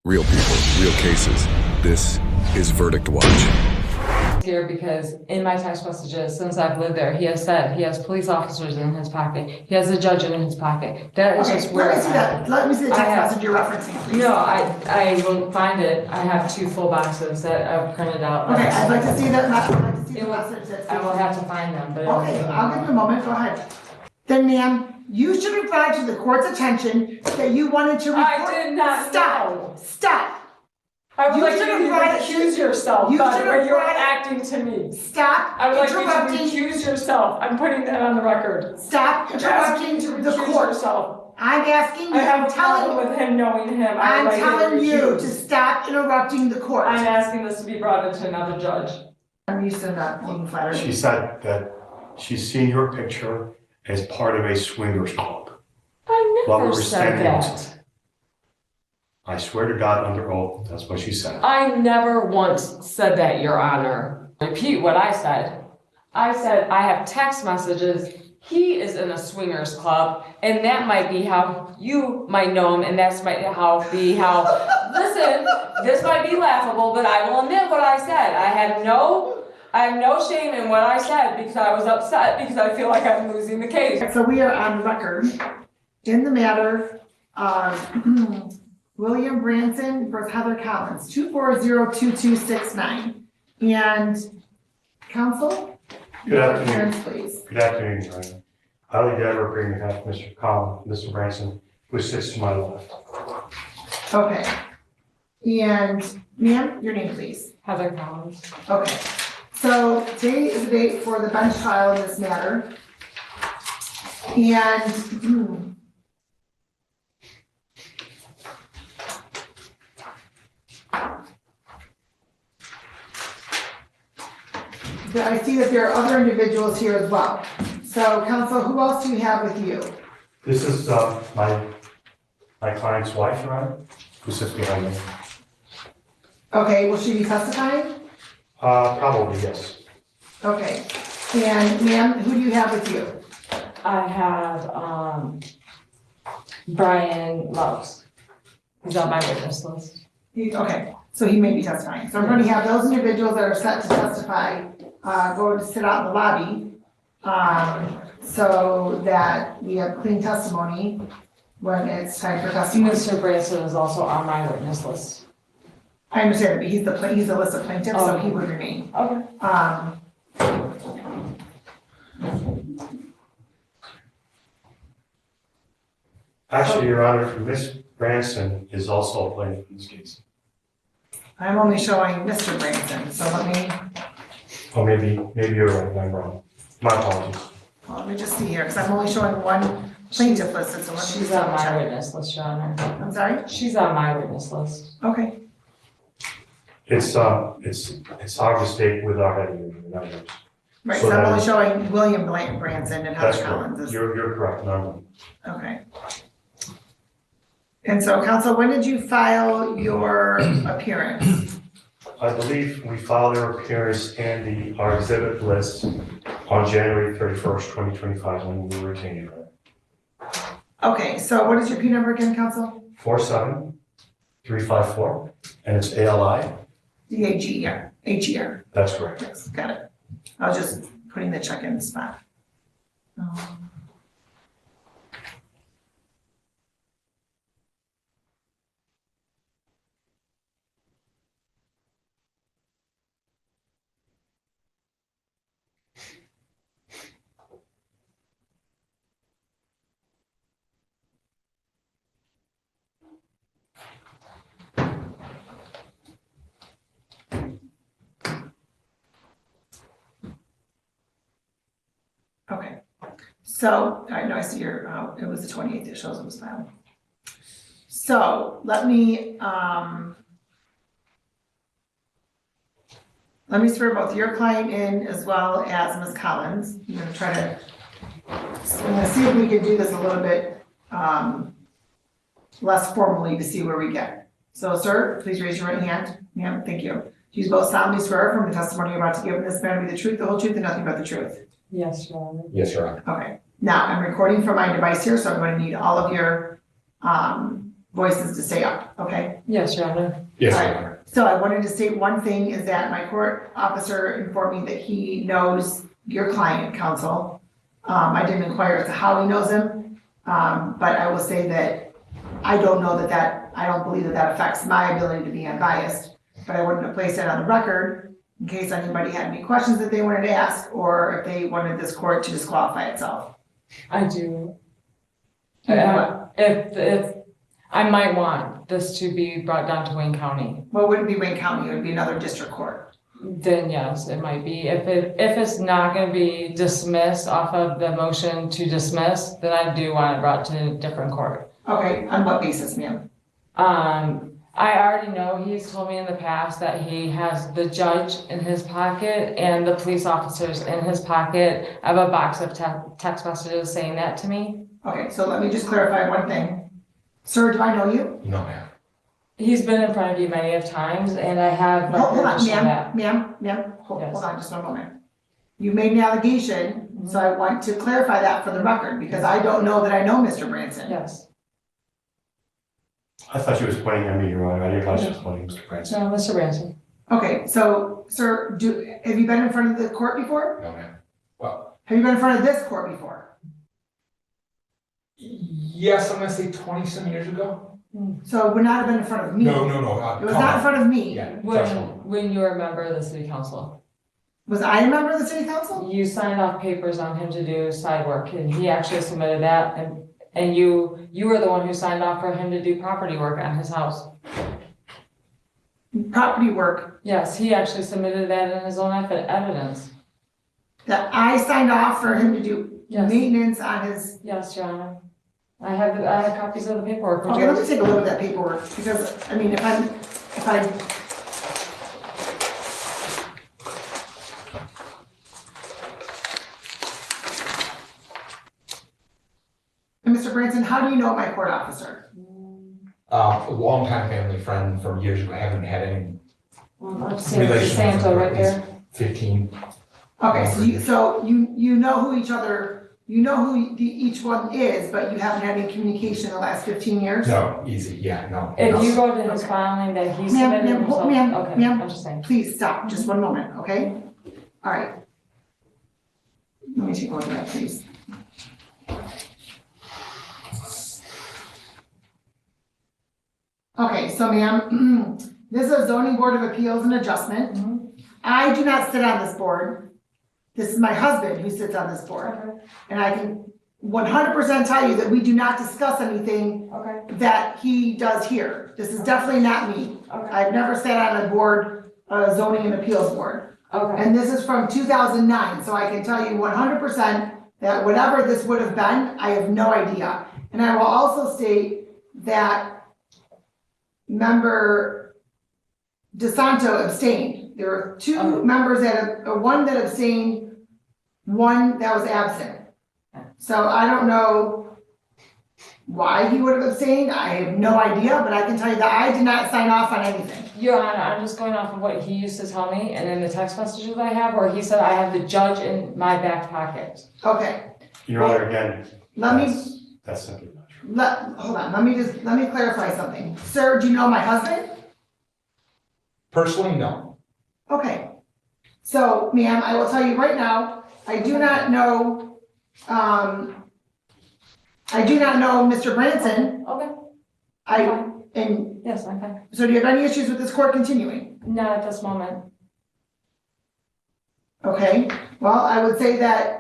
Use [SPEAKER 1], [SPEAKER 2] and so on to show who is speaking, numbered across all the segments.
[SPEAKER 1] Real people, real cases. This is Verdict Watch.
[SPEAKER 2] Here because in my text messages since I've lived there, he has said he has police officers in his pocket. He has a judge in his pocket. That is just where
[SPEAKER 3] let me see that. Let me see the text message you're referencing, please.
[SPEAKER 2] No, I will find it. I have 2 full boxes that I've printed out.
[SPEAKER 3] Okay, I'd like to see that. I'd like to see the message.
[SPEAKER 2] I will have to find them, but
[SPEAKER 3] okay, I'll give you a moment. Go ahead. Then, ma'am, you should have brought to the court's attention that you wanted to report.
[SPEAKER 2] I did not know.
[SPEAKER 3] Stop.
[SPEAKER 2] I would
[SPEAKER 3] You
[SPEAKER 2] like
[SPEAKER 3] should
[SPEAKER 2] you
[SPEAKER 3] have
[SPEAKER 2] to
[SPEAKER 3] brought it
[SPEAKER 2] recuse yourself,
[SPEAKER 3] you
[SPEAKER 2] but
[SPEAKER 3] should have
[SPEAKER 2] when you're
[SPEAKER 3] brought it-
[SPEAKER 2] acting to me.
[SPEAKER 3] Stop
[SPEAKER 2] I would like
[SPEAKER 3] interrupting.
[SPEAKER 2] you to recuse yourself. I'm putting that on the record.
[SPEAKER 3] Stop
[SPEAKER 2] I'm asking
[SPEAKER 3] interrupting
[SPEAKER 2] you to
[SPEAKER 3] the
[SPEAKER 2] recuse
[SPEAKER 3] court.
[SPEAKER 2] yourself.
[SPEAKER 3] I'm asking you.
[SPEAKER 2] I have
[SPEAKER 3] I'm
[SPEAKER 2] a problem
[SPEAKER 3] telling.
[SPEAKER 2] with him knowing him.
[SPEAKER 3] I'm
[SPEAKER 2] I would like
[SPEAKER 3] telling
[SPEAKER 2] him
[SPEAKER 3] you
[SPEAKER 2] recused.
[SPEAKER 3] to stop interrupting the court.
[SPEAKER 2] I'm asking this to be brought into another judge.
[SPEAKER 3] I'm used to not being flattered.
[SPEAKER 4] She said that she's seen your picture as part of a swingers club.
[SPEAKER 2] I
[SPEAKER 4] What
[SPEAKER 2] never
[SPEAKER 4] we're
[SPEAKER 2] said
[SPEAKER 4] standing
[SPEAKER 2] that.
[SPEAKER 4] I swear to God under oath, that's what she said.
[SPEAKER 2] I never once said that, Your Honor. Repeat what I said. I said I have text messages. He is in a swingers club, and that might be how you might know him, and that's might be how. Listen, this might be laughable, but I will admit what I said. I have no shame in what I said because I was upset because I feel like I'm losing the case.
[SPEAKER 3] So we are on record in the matter of William Branson versus Heather Collins, 2402269. And counsel?
[SPEAKER 4] Good
[SPEAKER 3] your
[SPEAKER 4] afternoon.
[SPEAKER 3] appearance, please.
[SPEAKER 4] Good afternoon, Your Honor. Highly Deborah, bring behalf of Mr. Collins, Mr. Branson, who sits to my left.
[SPEAKER 3] Okay. And ma'am, your name, please.
[SPEAKER 2] Heather Collins.
[SPEAKER 3] Okay. So today is the date for the bench trial in this matter. And I see that there are other individuals here as well. So counsel, who else do you have with you?
[SPEAKER 4] This is my client's wife, Your Honor, who sits behind me.
[SPEAKER 3] Okay, will she be testifying?
[SPEAKER 4] Probably, yes.
[SPEAKER 3] Okay. And ma'am, who do you have with you?
[SPEAKER 2] I have Brian Loves. He's on my witness list.
[SPEAKER 3] Okay, so he may be testifying. So I'm going to have those individuals that are set to testify go to sit out in the lobby so that we have clean testimony when it's time for testimony.
[SPEAKER 2] Mr. Branson is also on my witness list.
[SPEAKER 3] I understand, but he's the list of plaintiffs, so he would remain.
[SPEAKER 2] Okay.
[SPEAKER 4] Actually, Your Honor, Ms. Branson is also a plaintiff in this case.
[SPEAKER 3] I'm only showing Mr. Branson, so let me
[SPEAKER 4] Maybe you're right, I'm wrong. My apologies.
[SPEAKER 3] let me just see here, because I'm only showing one plaintiff listed, so let me
[SPEAKER 2] She's
[SPEAKER 3] just
[SPEAKER 2] on
[SPEAKER 3] double
[SPEAKER 2] my
[SPEAKER 3] check.
[SPEAKER 2] witness list, Your Honor.
[SPEAKER 3] I'm sorry?
[SPEAKER 2] She's on my witness list.
[SPEAKER 3] Okay,
[SPEAKER 4] It's hard to state without having the numbers.
[SPEAKER 3] right,
[SPEAKER 4] So
[SPEAKER 3] so I'm
[SPEAKER 4] then-
[SPEAKER 3] only showing William Branson and
[SPEAKER 4] That's
[SPEAKER 3] Heather Collins
[SPEAKER 4] correct.
[SPEAKER 3] is,
[SPEAKER 4] You're correct, no.
[SPEAKER 3] okay. And so counsel, when did you file your appearance?
[SPEAKER 4] I believe we filed our appearance and our exhibit list on January 31st, 2025, when we were retained.
[SPEAKER 3] Okay, so what is your P number again, counsel?
[SPEAKER 4] 47354, and it's ALI.
[SPEAKER 3] DAGER, HER.
[SPEAKER 4] That's correct.
[SPEAKER 3] Yes, got it. I was just putting the check in the spot. Okay, so, I know I see your, it was the 28th, it shows it was filed. So, let me swear both your client in as well as Ms. Collins. I'm gonna try to, I'm gonna see if we can do this a little bit, less formally to see where we get. So, sir, please raise your right hand. Ma'am, thank you. Do you both solemnly swear from the testimony you're about to give in this matter to be the truth, the whole truth, and nothing but the truth?
[SPEAKER 2] Yes, Your Honor.
[SPEAKER 4] Yes, Your Honor.
[SPEAKER 3] Okay, now I'm recording from my device here, so I'm going to need all of your voices to stay up, okay?
[SPEAKER 2] Yes, Your Honor.
[SPEAKER 5] Yes,
[SPEAKER 3] All
[SPEAKER 5] Your
[SPEAKER 3] right.
[SPEAKER 5] Honor.
[SPEAKER 3] So I wanted to state one thing is that my court officer informed me that he knows your client, counsel. I didn't inquire as to how he knows him, but I will say that I don't know I don't believe that affects my ability to be unbiased, but I wouldn't have placed that on the record in case anybody had any questions that they wanted to ask, or if they wanted this court to disqualify itself.
[SPEAKER 2] I do.
[SPEAKER 3] Well,
[SPEAKER 2] If I might want this to be brought down to Wayne County,
[SPEAKER 3] it wouldn't be Wayne County, it would be another district court.
[SPEAKER 2] then yes, it might be. If it's not gonna be dismissed off of the motion to dismiss, then I do want it brought to a different court.
[SPEAKER 3] Okay, on what basis, ma'am?
[SPEAKER 2] I already know he's told me in the past that he has the judge in his pocket and the police officers in his pocket. I have a box of text messages saying that to me.
[SPEAKER 3] Okay, so let me just clarify one thing. Sir, do I know you?
[SPEAKER 5] No, ma'am.
[SPEAKER 2] He's been in front of you many of times, and I have
[SPEAKER 3] Hold on,
[SPEAKER 2] records to show that.
[SPEAKER 3] ma'am, hold
[SPEAKER 2] Yes.
[SPEAKER 3] on just one moment. You made an allegation, so I want to clarify that for the record, because I don't know that I know Mr. Branson.
[SPEAKER 2] Yes.
[SPEAKER 4] I thought she was pointing at me, Your Honor. I didn't realize she was pointing at Mr. Branson.
[SPEAKER 2] No, Mr. Branson.
[SPEAKER 3] Okay, so, sir, have you been in front of the court before?
[SPEAKER 5] No, ma'am. Well,
[SPEAKER 3] Have you been in front of this court before?
[SPEAKER 5] yes, I'm gonna say 20-some years ago.
[SPEAKER 3] So it would not have been in front of me.
[SPEAKER 5] No.
[SPEAKER 3] It was not in front of me.
[SPEAKER 5] Yeah,
[SPEAKER 2] When
[SPEAKER 5] threshold.
[SPEAKER 2] you were a member of the city council,
[SPEAKER 3] Was I a member of the city council?
[SPEAKER 2] you signed off papers on him to do side work, and he actually submitted that, and you were the one who signed off for him to do property work on his house.
[SPEAKER 3] Property work,
[SPEAKER 2] Yes, he actually submitted that in his own evidence.
[SPEAKER 3] that I signed off for him to do
[SPEAKER 2] Yes.
[SPEAKER 3] maintenance on his.
[SPEAKER 2] Yes, Your Honor. I have copies of the paperwork.
[SPEAKER 3] Okay, let me take a look at that paperwork, because, I mean, if I. And Mr. Branson, how do you know my court officer?
[SPEAKER 5] A longtime family friend from years ago. I haven't had any
[SPEAKER 2] I'm seeing
[SPEAKER 5] relation.
[SPEAKER 2] Santo right there.
[SPEAKER 5] 15.
[SPEAKER 3] Okay, so you know who each other, you know who each one is, but you haven't had any communication in the last 15 years?
[SPEAKER 5] No, easy, yeah, no.
[SPEAKER 2] If you go to his filing that he submitted himself, okay,
[SPEAKER 3] ma'am.
[SPEAKER 2] I'm just saying.
[SPEAKER 3] Please stop, just one moment, okay? All right. Let me take a look at that, please. Okay, so ma'am, this is a zoning board of appeals and adjustment. I do not sit on this board. This is my husband who sits on this board.
[SPEAKER 2] Okay,
[SPEAKER 3] And I can 100% tell you that we do not discuss anything
[SPEAKER 2] okay,
[SPEAKER 3] that he does here. This is definitely not me.
[SPEAKER 2] okay,
[SPEAKER 3] I've never sat on a board, a zoning and appeals board.
[SPEAKER 2] okay.
[SPEAKER 3] And this is from 2009, so I can tell you 100% that whatever this would have been, I have no idea. And I will also state that member DeSanto abstained. There were two members one that abstained, one that was absent. So I don't know why he would have abstained. I have no idea, but I can tell you that I did not sign off on anything.
[SPEAKER 2] Your Honor, I'm just going off of what he used to tell me, and in the text messages I have, where he said I have the judge in my back pocket.
[SPEAKER 3] Okay,
[SPEAKER 4] Your Honor, again,
[SPEAKER 3] let me,
[SPEAKER 4] that's simply not true.
[SPEAKER 3] hold on, let me clarify something. Sir, do you know my husband?
[SPEAKER 5] Personally, no.
[SPEAKER 3] Okay. So, ma'am, I will tell you right now, I do not know Mr. Branson.
[SPEAKER 2] Okay,
[SPEAKER 3] And
[SPEAKER 2] yes, okay.
[SPEAKER 3] so do you have any issues with this court continuing?
[SPEAKER 2] Not at this moment.
[SPEAKER 3] Okay, well, I would say that,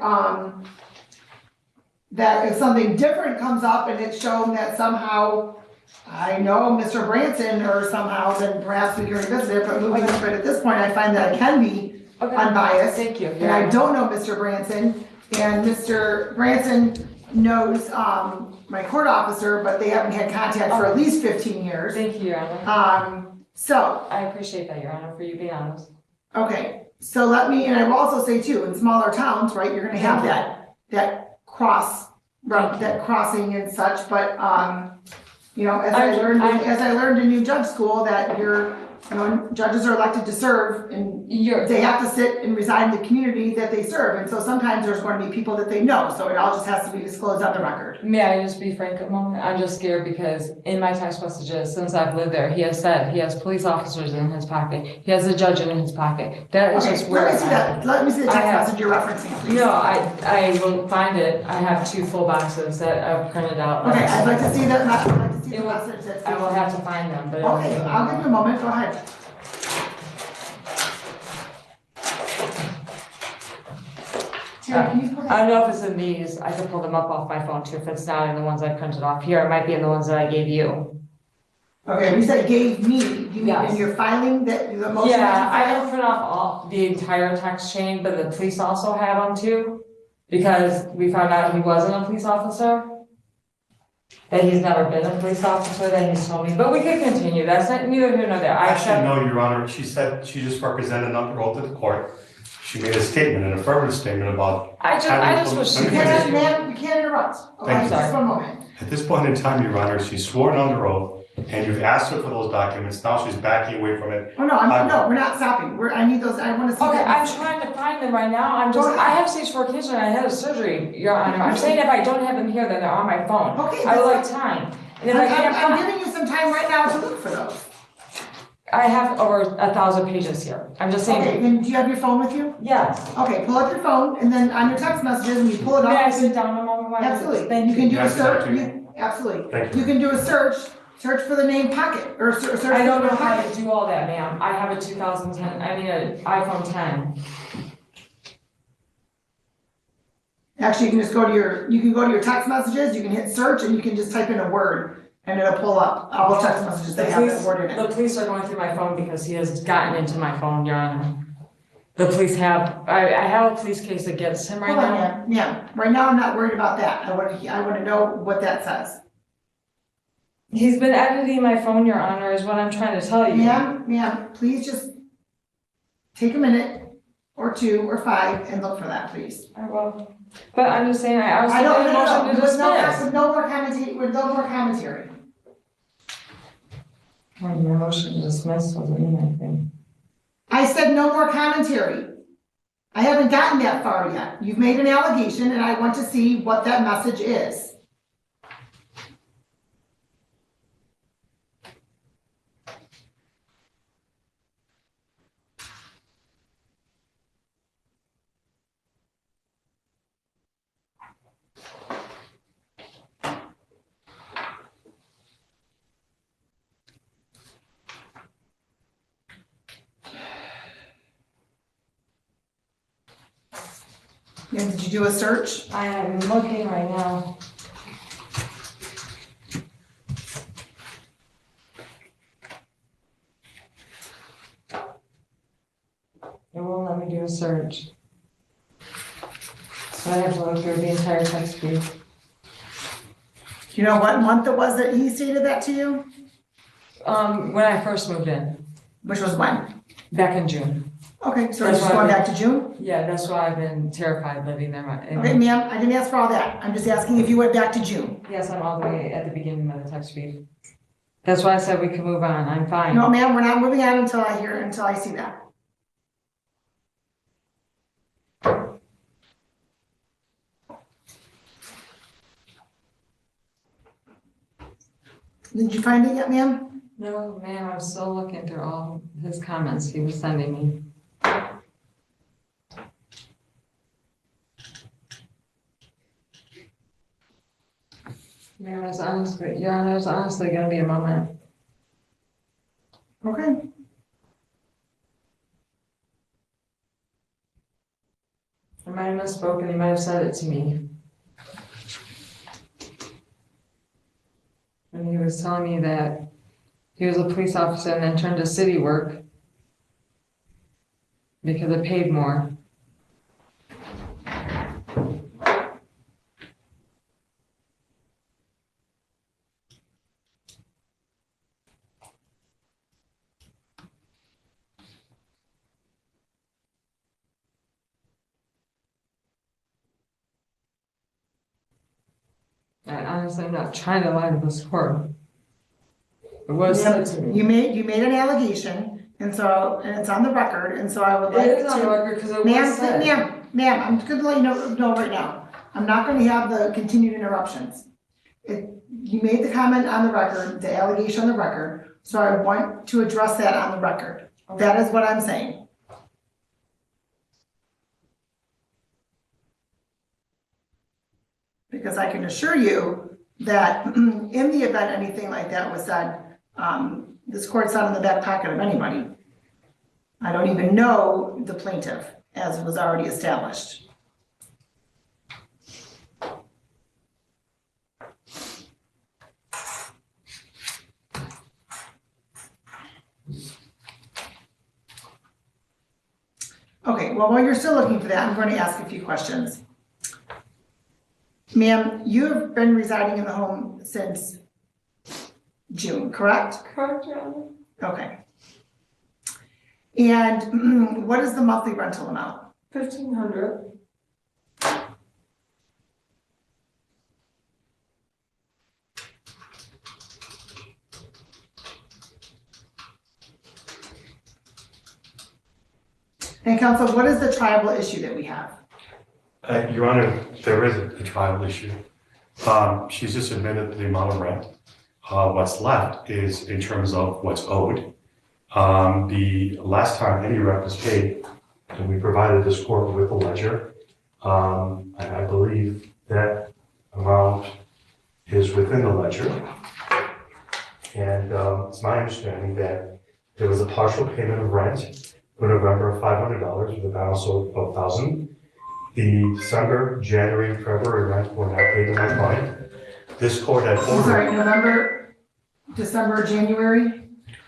[SPEAKER 3] that if something different comes up and it's shown that somehow I know Mr. Branson or somehow, then perhaps we can revisit it, but moving on, but at this point, I find that I can be
[SPEAKER 2] Okay,
[SPEAKER 3] unbiased.
[SPEAKER 2] thank you.
[SPEAKER 3] And I don't know Mr. Branson, and Mr. Branson knows, my court officer, but they haven't had contact for at least 15 years.
[SPEAKER 2] Thank you, Your Honor.
[SPEAKER 3] So,
[SPEAKER 2] I appreciate that, Your Honor, for you being honest.
[SPEAKER 3] okay, so let me, and I will also say too, in smaller towns, right, you're gonna have that crossing and such, but, you know, as I learned in new judge school, that You know, and judges are elected to serve, and
[SPEAKER 2] You're,
[SPEAKER 3] they have to sit and reside in the community that they serve, and so sometimes there's going to be people that they know, so it all just has to be disclosed on the record.
[SPEAKER 2] may I just be frank a moment? I'm just scared because in my text messages, since I've lived there, he has said he has police officers in his pocket. He has a judge in his pocket. That is
[SPEAKER 3] Okay,
[SPEAKER 2] just where
[SPEAKER 3] let me see
[SPEAKER 2] I'm
[SPEAKER 3] that,
[SPEAKER 2] at.
[SPEAKER 3] let me see the
[SPEAKER 2] I
[SPEAKER 3] text
[SPEAKER 2] have-
[SPEAKER 3] message you're referencing, please.
[SPEAKER 2] No, I will find it. I have 2 full boxes that I've printed out.
[SPEAKER 3] Okay, I'd like to see that, I'd like to see
[SPEAKER 2] It
[SPEAKER 3] the
[SPEAKER 2] will-
[SPEAKER 3] message that's.
[SPEAKER 2] I will have to find them, but.
[SPEAKER 3] Okay, I'll give you a moment, go ahead. Terry, can you pull
[SPEAKER 2] I
[SPEAKER 3] that?
[SPEAKER 2] don't know if it's in these. I can pull them up off my phone too. If it's not in the ones I printed off here, it might be in the ones that I gave you.
[SPEAKER 3] Okay, you said gave me, you mean
[SPEAKER 2] Yes.
[SPEAKER 3] in your filing that, the motion
[SPEAKER 2] Yeah,
[SPEAKER 3] that
[SPEAKER 2] I
[SPEAKER 3] you
[SPEAKER 2] can
[SPEAKER 3] filed?
[SPEAKER 2] print off the entire text chain, but the police also have them too. Because we found out he wasn't a police officer. That he's never been a police officer, that he's told me, but we could continue. That's not neither here nor there. I
[SPEAKER 4] Actually,
[SPEAKER 2] said,
[SPEAKER 4] no, Your Honor, she said she just represented under oath to the court. She made a statement, an affirmative statement about,
[SPEAKER 2] I just wish
[SPEAKER 3] You
[SPEAKER 2] she
[SPEAKER 3] can't,
[SPEAKER 2] could.
[SPEAKER 3] ma'am, you can't interrupt, okay,
[SPEAKER 4] Thank you.
[SPEAKER 3] just for a moment.
[SPEAKER 4] at this point in time, Your Honor, she's sworn under oath, and you've asked her for those documents, now she's backing away from it.
[SPEAKER 3] Oh, no, no, we're not stopping, I need those, I wanna see.
[SPEAKER 2] Okay,
[SPEAKER 3] that.
[SPEAKER 2] I'm trying to find them right now. I have stage 4 cancer and I had a surgery, Your Honor. I'm saying if I don't have them here, then they're on my phone.
[SPEAKER 3] Okay,
[SPEAKER 2] I would like
[SPEAKER 3] that's-
[SPEAKER 2] time. And if I can't
[SPEAKER 3] I'm
[SPEAKER 2] find,
[SPEAKER 3] giving you some time right now to look for those.
[SPEAKER 2] I have over 1,000 pages here. I'm just
[SPEAKER 3] Okay,
[SPEAKER 2] saying,
[SPEAKER 3] then do you have your phone with you?
[SPEAKER 2] yes.
[SPEAKER 3] Okay, pull up your phone, and then on your text messages, when you pull it
[SPEAKER 2] May I
[SPEAKER 3] up,
[SPEAKER 2] sit down a moment? while I do this?
[SPEAKER 3] absolutely,
[SPEAKER 2] Thank
[SPEAKER 3] you can do a
[SPEAKER 4] Yes,
[SPEAKER 3] search,
[SPEAKER 4] exactly.
[SPEAKER 3] absolutely.
[SPEAKER 4] Thank you.
[SPEAKER 3] You can do a search for the name Pocket, or search for
[SPEAKER 2] I don't
[SPEAKER 3] the
[SPEAKER 2] know how
[SPEAKER 3] Pocket.
[SPEAKER 2] to do all that, ma'am. I have a 2010, I mean, an iPhone 10.
[SPEAKER 3] Actually, you can just go to your text messages, you can hit search, and you can just type in a word, and it'll pull up all the text messages
[SPEAKER 2] The
[SPEAKER 3] that have that
[SPEAKER 2] police,
[SPEAKER 3] word in
[SPEAKER 2] the
[SPEAKER 3] it.
[SPEAKER 2] police are going through my phone because he has gotten into my phone, Your Honor. The police have, I have a police case against him right
[SPEAKER 3] Hold on,
[SPEAKER 2] now.
[SPEAKER 3] ma'am, yeah, right now I'm not worried about that, I wanna know what that says.
[SPEAKER 2] He's been editing my phone, Your Honor, is what I'm trying to tell you.
[SPEAKER 3] Ma'am, please just take a minute, or 2, or 5, and look for that, please.
[SPEAKER 2] I will. But I'm just saying, I also
[SPEAKER 3] I don't,
[SPEAKER 2] made a motion to
[SPEAKER 3] with
[SPEAKER 2] dismiss.
[SPEAKER 3] no more commentary.
[SPEAKER 2] My motion to dismiss wasn't in anything.
[SPEAKER 3] I said no more commentary. I haven't gotten that far yet. You've made an allegation, and I want to see what that message is. And did you do a search?
[SPEAKER 2] I am looking right now. It won't let me do a search. So I have to look through the entire text feed.
[SPEAKER 3] Do you know what month it was that he stated that to you?
[SPEAKER 2] When I first moved in,
[SPEAKER 3] Which was when?
[SPEAKER 2] back in June.
[SPEAKER 3] Okay, so
[SPEAKER 2] That's
[SPEAKER 3] it's just
[SPEAKER 2] why
[SPEAKER 3] going
[SPEAKER 2] I-
[SPEAKER 3] back to June?
[SPEAKER 2] Yeah, that's why I've been terrified living there.
[SPEAKER 3] Okay, ma'am, I didn't ask for all that. I'm just asking if you went back to June.
[SPEAKER 2] Yes, I'm all the way at the beginning of the text feed. That's why I said we can move on. I'm fine.
[SPEAKER 3] No, ma'am, we're not moving on until I see that. Did you find it yet, ma'am?
[SPEAKER 2] No, ma'am, I'm still looking through all his comments he was sending me. Ma'am, Your Honor, it's honestly gonna be a moment.
[SPEAKER 3] Okay.
[SPEAKER 2] I might have misspoken, he might have said it to me. And he was telling me that he was a police officer and then turned to city work because it paid more. And honestly, I'm not trying to lie to this court. It was said to me.
[SPEAKER 3] You made an allegation, and it's on the record, and so I would like
[SPEAKER 2] It is on the
[SPEAKER 3] to.
[SPEAKER 2] record because it was said.
[SPEAKER 3] Ma'am, I'm just gonna let you know right now, I'm not gonna have the continued interruptions. You made the comment on the record, the allegation on the record, so I want to address that on the record. That is what I'm saying. Because I can assure you that in the event anything like that was said, this court's not in the back pocket of anybody. I don't even know the plaintiff, as was already established. Okay, well, while you're still looking for that, I'm going to ask a few questions. Ma'am, you have been residing in the home since June, correct?
[SPEAKER 2] Correct, Your Honor.
[SPEAKER 3] Okay. And what is the monthly rental amount?
[SPEAKER 2] 1,500.
[SPEAKER 3] And counsel, what is the tribal issue that we have?
[SPEAKER 4] Your Honor, there is a trial issue. She's just admitted the amount of rent. What's left is in terms of what's owed. The last time any rent was paid, and we provided this court with a ledger, and I believe that amount is within the ledger. And it's my understanding that there was a partial payment of rent for November of $500 with a balance of $1,000. The December, January, and February rent were not paid to my client. This court had
[SPEAKER 3] I'm
[SPEAKER 4] ordered.
[SPEAKER 3] sorry, November, December, January?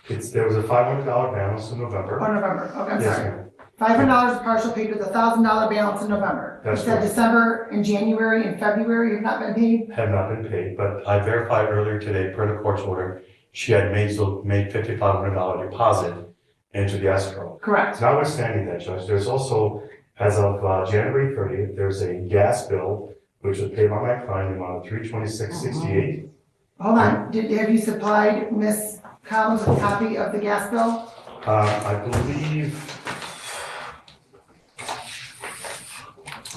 [SPEAKER 4] There was a $500 balance in November.
[SPEAKER 3] Oh, November, okay, I'm
[SPEAKER 4] Yes,
[SPEAKER 3] sorry.
[SPEAKER 4] ma'am.
[SPEAKER 3] $500 partial paid with a $1,000 balance in November.
[SPEAKER 4] That's
[SPEAKER 3] You said
[SPEAKER 4] correct.
[SPEAKER 3] December and January and February have not been paid?
[SPEAKER 4] Have not been paid, but I verified earlier today, per the court's order, she had made $5,500 deposit into the escrow.
[SPEAKER 3] Correct.
[SPEAKER 4] Notwithstanding that, Judge, there's also, as of January 30th, there's a gas bill which was paid by my client in the amount of $326.68.
[SPEAKER 3] Hold on, have you supplied Ms. Collins with a copy of the gas bill?
[SPEAKER 4] I believe,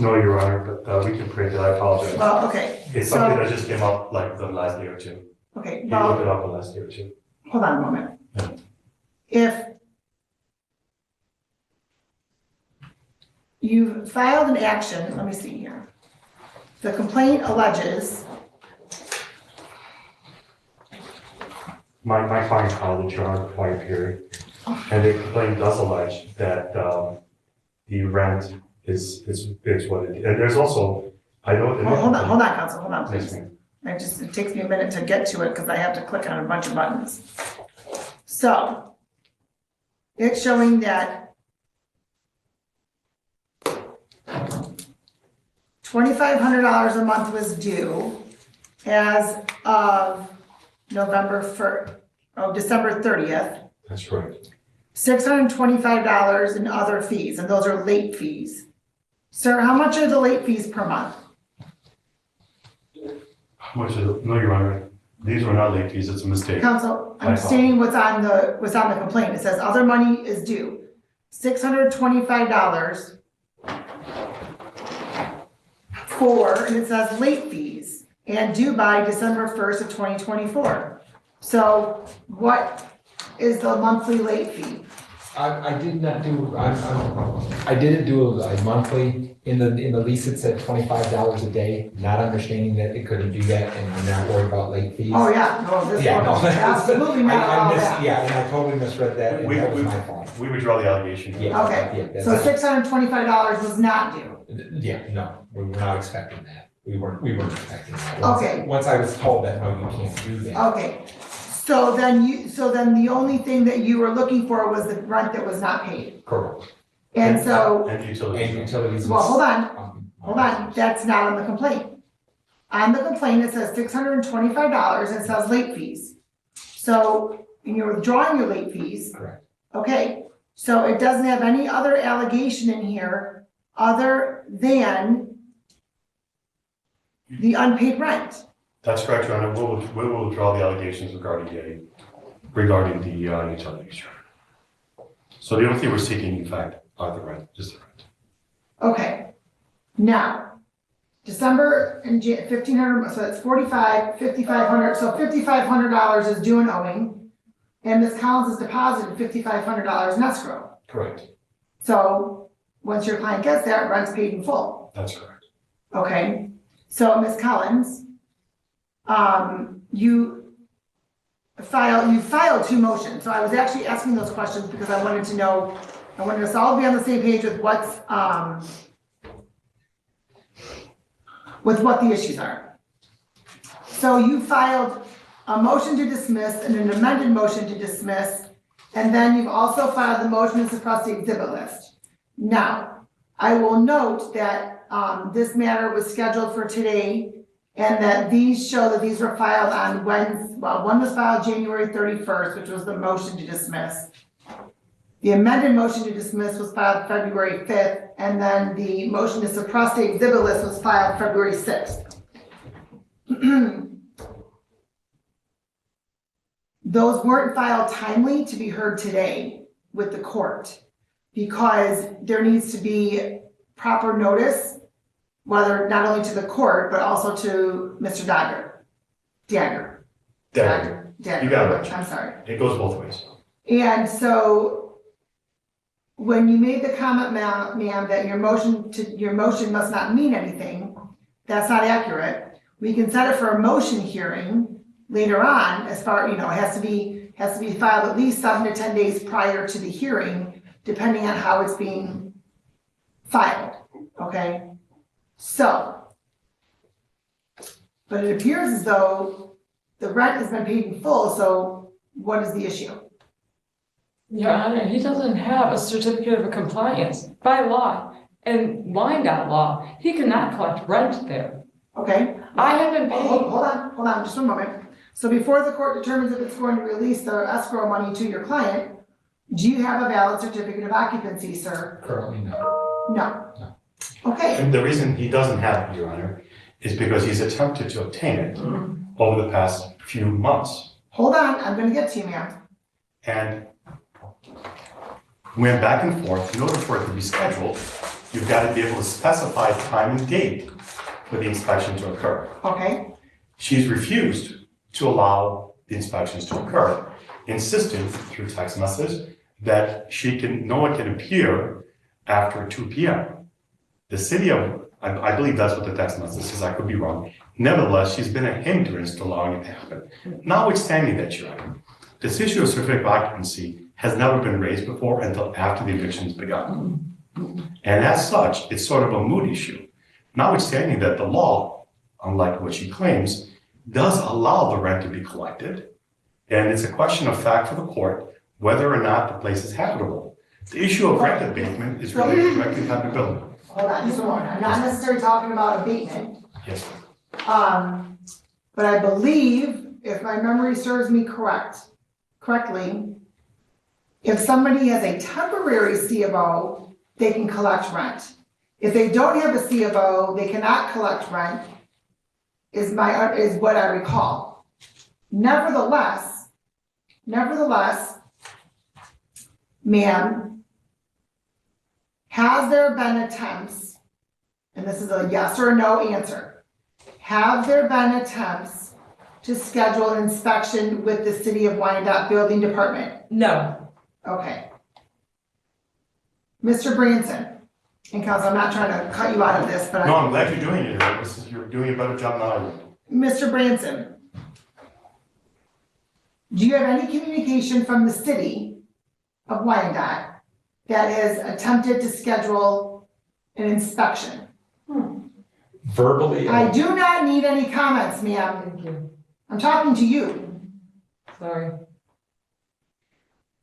[SPEAKER 4] no, Your Honor, but we can print it, I apologize.
[SPEAKER 3] Well, okay,
[SPEAKER 4] It's something that just came up like the last day or two.
[SPEAKER 3] okay,
[SPEAKER 4] He
[SPEAKER 3] well,
[SPEAKER 4] looked it up the last day or two.
[SPEAKER 3] hold on a moment.
[SPEAKER 4] Yeah.
[SPEAKER 3] If you filed an action, let me see here. The complaint alleges,
[SPEAKER 4] My client filed a charge of quiet period, and the complaint does allege that the rent is what it is. And there's also, I know.
[SPEAKER 3] hold on, counsel, hold on,
[SPEAKER 4] Yes,
[SPEAKER 3] please.
[SPEAKER 4] ma'am.
[SPEAKER 3] It takes me a minute to get to it because I have to click on a bunch of buttons. So, it's showing that $2,500 a month was due as of December 30th.
[SPEAKER 4] That's right.
[SPEAKER 3] $625 in other fees, and those are late fees. Sir, how much are the late fees per month?
[SPEAKER 4] How much is it? No, Your Honor, these were not late fees, it's a mistake.
[SPEAKER 3] Counsel,
[SPEAKER 4] My
[SPEAKER 3] I'm
[SPEAKER 4] fault.
[SPEAKER 3] stating what's on the complaint. It says other money is due. $625 and it says late fees and due by December 1st of 2024. So what is the monthly late fee?
[SPEAKER 5] I did not do, I didn't do a monthly, in the lease it said $25 a day, not understanding that it couldn't do that and we're not worried about late fees.
[SPEAKER 3] Oh, yeah, no, this
[SPEAKER 5] Yeah, no.
[SPEAKER 3] one, absolutely not
[SPEAKER 5] I
[SPEAKER 3] all
[SPEAKER 5] missed,
[SPEAKER 3] that.
[SPEAKER 5] yeah, and I totally misread that and that was my fault.
[SPEAKER 4] We withdraw the allegation.
[SPEAKER 5] Yeah.
[SPEAKER 3] Okay,
[SPEAKER 5] Yeah,
[SPEAKER 3] so $625 was not due.
[SPEAKER 5] Yeah, no, we were not expecting that. We weren't expecting that.
[SPEAKER 3] Okay.
[SPEAKER 5] Once I was told that, no, you can't do that.
[SPEAKER 3] Okay, so then the only thing that you were looking for was the rent that was not paid.
[SPEAKER 5] Correct.
[SPEAKER 3] And so,
[SPEAKER 4] And utilities.
[SPEAKER 5] And utilities.
[SPEAKER 3] well, hold on,
[SPEAKER 5] Hold on,
[SPEAKER 3] that's not on the complaint. On the complaint, it says $625 and it says late fees. So, and you're withdrawing your late fees.
[SPEAKER 5] Correct.
[SPEAKER 3] Okay, so it doesn't have any other allegation in here other than the unpaid rent.
[SPEAKER 4] That's correct, Your Honor, we will withdraw the allegations regarding the regarding the utilities charge. So the only thing we're seeking, in fact, are the rent, just the rent.
[SPEAKER 3] Okay. Now, December and 1,500, so that's 5,500, so $5,500 is due and owing. And Ms. Collins has deposited $5,500 in escrow.
[SPEAKER 5] Correct.
[SPEAKER 3] So once your client gets that, rent's paid in full.
[SPEAKER 4] That's correct.
[SPEAKER 3] Okay, so Ms. Collins, you filed two motions. So I was actually asking those questions because I wanted to know, I wanted us all to be on the same page with what the issues are. So you filed a motion to dismiss and an amended motion to dismiss, and then you've also filed the motion to suppress the exhibit list. Now, I will note that this matter was scheduled for today, and that these show that these were filed on Wednesday. Well, one was filed January 31st, which was the motion to dismiss. The amended motion to dismiss was filed February 5th, and then the motion to suppress the exhibit list was filed February 6th. Those weren't filed timely to be heard today with the court, because there needs to be proper notice, whether not only to the court, but also to Mr. Dagger.
[SPEAKER 4] You got it right.
[SPEAKER 3] I'm sorry.
[SPEAKER 4] It goes both ways.
[SPEAKER 3] And so when you made the comment, ma'am, that your motion must not mean anything, that's not accurate. We can set it for a motion hearing later on, as far, it has to be filed at least 7 to 10 days prior to the hearing, depending on how it's being filed, okay? So, but it appears as though the rent has been paid in full, so what is the issue?
[SPEAKER 2] Your Honor, he doesn't have a certificate of compliance by law and Wyandotte law. He cannot collect rent there.
[SPEAKER 3] Okay?
[SPEAKER 2] I have been
[SPEAKER 3] Hold
[SPEAKER 2] paying.
[SPEAKER 3] on, just one moment. So before the court determines if it's going to release the escrow money to your client, do you have a valid certificate of occupancy, sir?
[SPEAKER 5] Currently, no.
[SPEAKER 3] No. Okay,
[SPEAKER 4] And the reason he doesn't have it, Your Honor, is because he's attempted to obtain it over the past few months.
[SPEAKER 3] hold on, I'm gonna get to you, ma'am.
[SPEAKER 4] And went back and forth. In order for it to be scheduled, you've got to be able to specify time and date for the inspection to occur.
[SPEAKER 3] Okay,
[SPEAKER 4] She's refused to allow the inspections to occur, insisting through text message that no one can appear after 2 p.m. The city of, I believe that's what the text message says, I could be wrong. Nevertheless, she's been a hindrance to allowing it to happen. Notwithstanding that, Your Honor, this issue of certificate of occupancy has never been raised before until after the eviction has begun. And as such, it's sort of a moot issue. Notwithstanding that the law, unlike what she claims, does allow the rent to be collected. And it's a question of fact for the court whether or not the place is habitable. The issue of rent abatement is related to rent compatibility.
[SPEAKER 3] hold on, just a moment. I'm not necessarily talking about abatement.
[SPEAKER 4] Yes,
[SPEAKER 3] But I believe, if my memory serves me correctly, if somebody has a temporary C of O, they can collect rent. If they don't have a C of O, they cannot collect rent, is what I recall. Nevertheless, ma'am, has there been attempts, and this is a yes or no answer, have there been attempts to schedule an inspection with the City of Wyandotte Building Department?
[SPEAKER 2] No.
[SPEAKER 3] Okay. Mr. Branson, and counsel, I'm not trying to cut you out of this, but
[SPEAKER 4] no, I'm glad you're doing it. You're doing a better job than I would.
[SPEAKER 3] Mr. Branson, do you have any communication from the City of Wyandotte that has attempted to schedule an inspection?
[SPEAKER 5] Verbally.
[SPEAKER 3] I do not need any comments, ma'am.
[SPEAKER 2] Thank you.
[SPEAKER 3] I'm talking to you.
[SPEAKER 2] Sorry.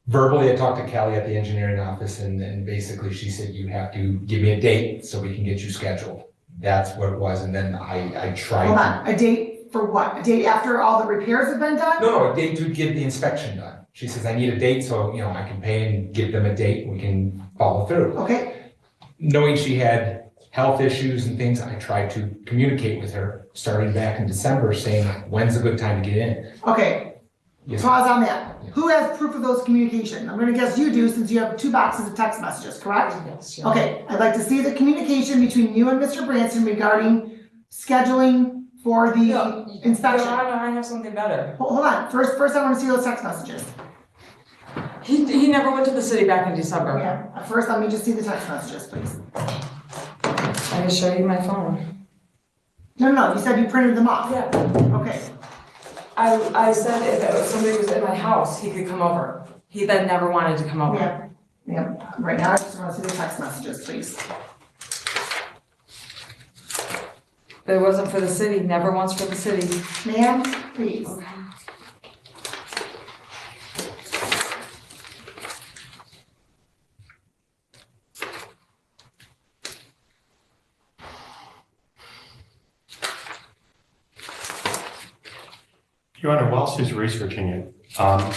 [SPEAKER 5] Verbally, I talked to Callie at the engineering office, and basically she said, you have to give me a date so we can get you scheduled. That's what it was, and then I tried.
[SPEAKER 3] Hold on, a date for what? A date after all the repairs have been done?
[SPEAKER 5] No, a date to get the inspection done. She says, I need a date, so, I can pay and give them a date, we can follow through.
[SPEAKER 3] Okay,
[SPEAKER 5] Knowing she had health issues and things, I tried to communicate with her, starting back in December, saying, when's a good time to get in?
[SPEAKER 3] okay,
[SPEAKER 5] Yes,
[SPEAKER 3] pause on that. Who has proof of those communications? I'm gonna guess you do, since you have 2 boxes of text messages, correct?
[SPEAKER 2] Yes, Your Honor.
[SPEAKER 3] Okay, I'd like to see the communication between you and Mr. Branson regarding scheduling for the
[SPEAKER 2] No,
[SPEAKER 3] inspection.
[SPEAKER 2] Your Honor, I have something better.
[SPEAKER 3] Hold on, first I wanna see those text messages.
[SPEAKER 2] He never went to the city back in December.
[SPEAKER 3] Yeah, first let me just see the text messages, please.
[SPEAKER 2] I can show you my phone.
[SPEAKER 3] No, you said you printed them off.
[SPEAKER 2] Yeah.
[SPEAKER 3] Okay,
[SPEAKER 2] I said if somebody was in my house, he could come over. He then never wanted to come over.
[SPEAKER 3] yeah, right now I just wanna see the text messages, please.
[SPEAKER 2] But it wasn't for the city, never once for the city.
[SPEAKER 3] Ma'am, please.
[SPEAKER 2] Okay.
[SPEAKER 4] Your Honor, while she's researching it,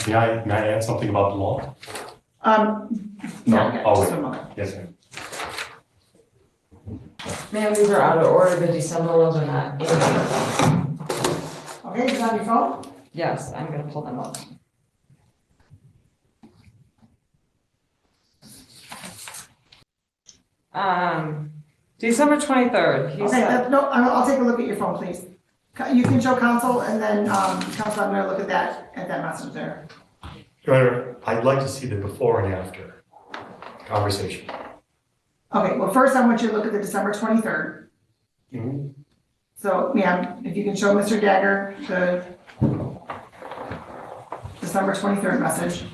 [SPEAKER 4] may I add something about the law?
[SPEAKER 3] Not yet,
[SPEAKER 4] Oh,
[SPEAKER 3] just
[SPEAKER 4] wait.
[SPEAKER 3] a moment.
[SPEAKER 4] Yes, ma'am.
[SPEAKER 2] Man, these are out of order, the December ones are not.
[SPEAKER 3] Okay, is that on your phone?
[SPEAKER 2] Yes, I'm gonna pull them up. December 23rd, he
[SPEAKER 3] Okay,
[SPEAKER 2] said,
[SPEAKER 3] no, I'll take a look at your phone, please. You can show counsel, and then, counsel, I'm gonna look at that message there.
[SPEAKER 4] Your Honor, I'd like to see the before and after conversation.
[SPEAKER 3] Okay, well, first I want you to look at the December 23rd.
[SPEAKER 4] Mhm.
[SPEAKER 3] So, ma'am, if you can show Mr. Dagger the December 23rd message.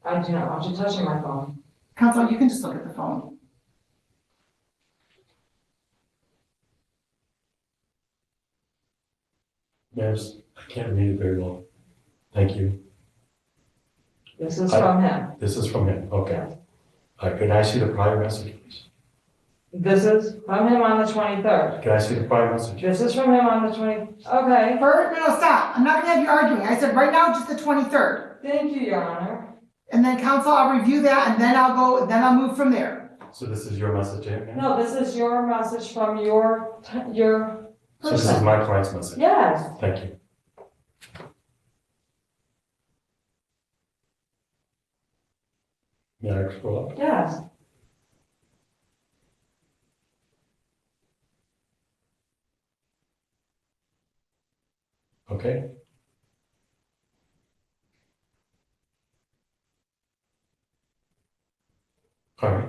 [SPEAKER 2] I do not want you touching my phone.
[SPEAKER 3] Counsel, you can just look at the phone.
[SPEAKER 4] Yes, I can't read it very well. Thank you.
[SPEAKER 2] This is from him.
[SPEAKER 4] This is from him, okay. Could I see the prior message, please?
[SPEAKER 2] This is from him on the 23rd.
[SPEAKER 4] Can I see the prior message?
[SPEAKER 2] This is from him on the okay.
[SPEAKER 3] No, stop. I'm not gonna have you arguing. I said right now, just the 23rd.
[SPEAKER 2] Thank you, Your Honor.
[SPEAKER 3] And then counsel, I'll review that, and then I'll move from there.
[SPEAKER 4] So this is your message, ma'am?
[SPEAKER 2] No, this is your message from your
[SPEAKER 4] So this is my client's message?
[SPEAKER 2] Yes.
[SPEAKER 4] Thank you. May I scroll up?
[SPEAKER 2] Yes.
[SPEAKER 4] Okay. All right.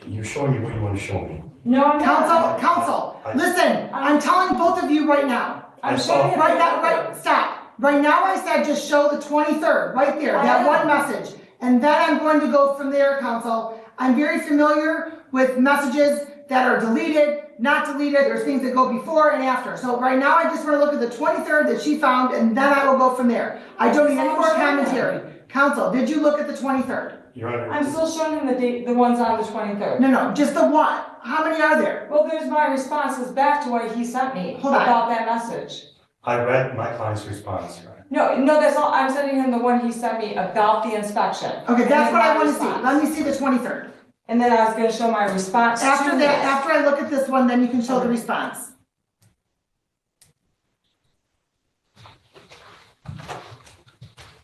[SPEAKER 4] You're showing me what you want to show me.
[SPEAKER 2] No, I'm not.
[SPEAKER 3] Counsel, listen, I'm telling both of you right now.
[SPEAKER 2] I'm
[SPEAKER 4] I
[SPEAKER 2] showing
[SPEAKER 4] saw-
[SPEAKER 2] him.
[SPEAKER 3] Right now, stop. Right now I said just show the 23rd, right there, that one message. And then I'm going to go from there, counsel. I'm very familiar with messages that are deleted, not deleted. There's things that go before and after. So right now I just want to look at the 23rd that she found, and then I will go from there. I don't need any more commentary. Counsel, did you look at the 23rd?
[SPEAKER 4] Your Honor.
[SPEAKER 2] I'm still showing him the date, the ones on the 23rd.
[SPEAKER 3] No, just the one. How many are there?
[SPEAKER 2] Well, there's my responses back to what he sent me
[SPEAKER 3] Hold on.
[SPEAKER 2] about that message.
[SPEAKER 4] I read my client's response, Your Honor.
[SPEAKER 2] No, that's all. I'm sending him the one he sent me about the inspection.
[SPEAKER 3] Okay,
[SPEAKER 2] And
[SPEAKER 3] that's
[SPEAKER 2] then
[SPEAKER 3] what I
[SPEAKER 2] my
[SPEAKER 3] want to see.
[SPEAKER 2] response.
[SPEAKER 3] Let me see the 23rd.
[SPEAKER 2] And then I was gonna show my response
[SPEAKER 3] After
[SPEAKER 2] to
[SPEAKER 3] that,
[SPEAKER 2] this.
[SPEAKER 3] after I look at this one, then you can show the response.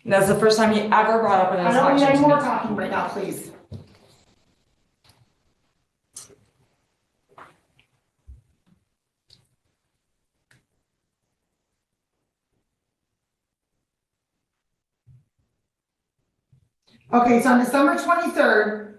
[SPEAKER 2] And that's the first time he ever brought up an
[SPEAKER 3] I don't need
[SPEAKER 2] inspection
[SPEAKER 3] any
[SPEAKER 2] to
[SPEAKER 3] more
[SPEAKER 2] me.
[SPEAKER 3] talking right now, please. Okay, so on December 23rd,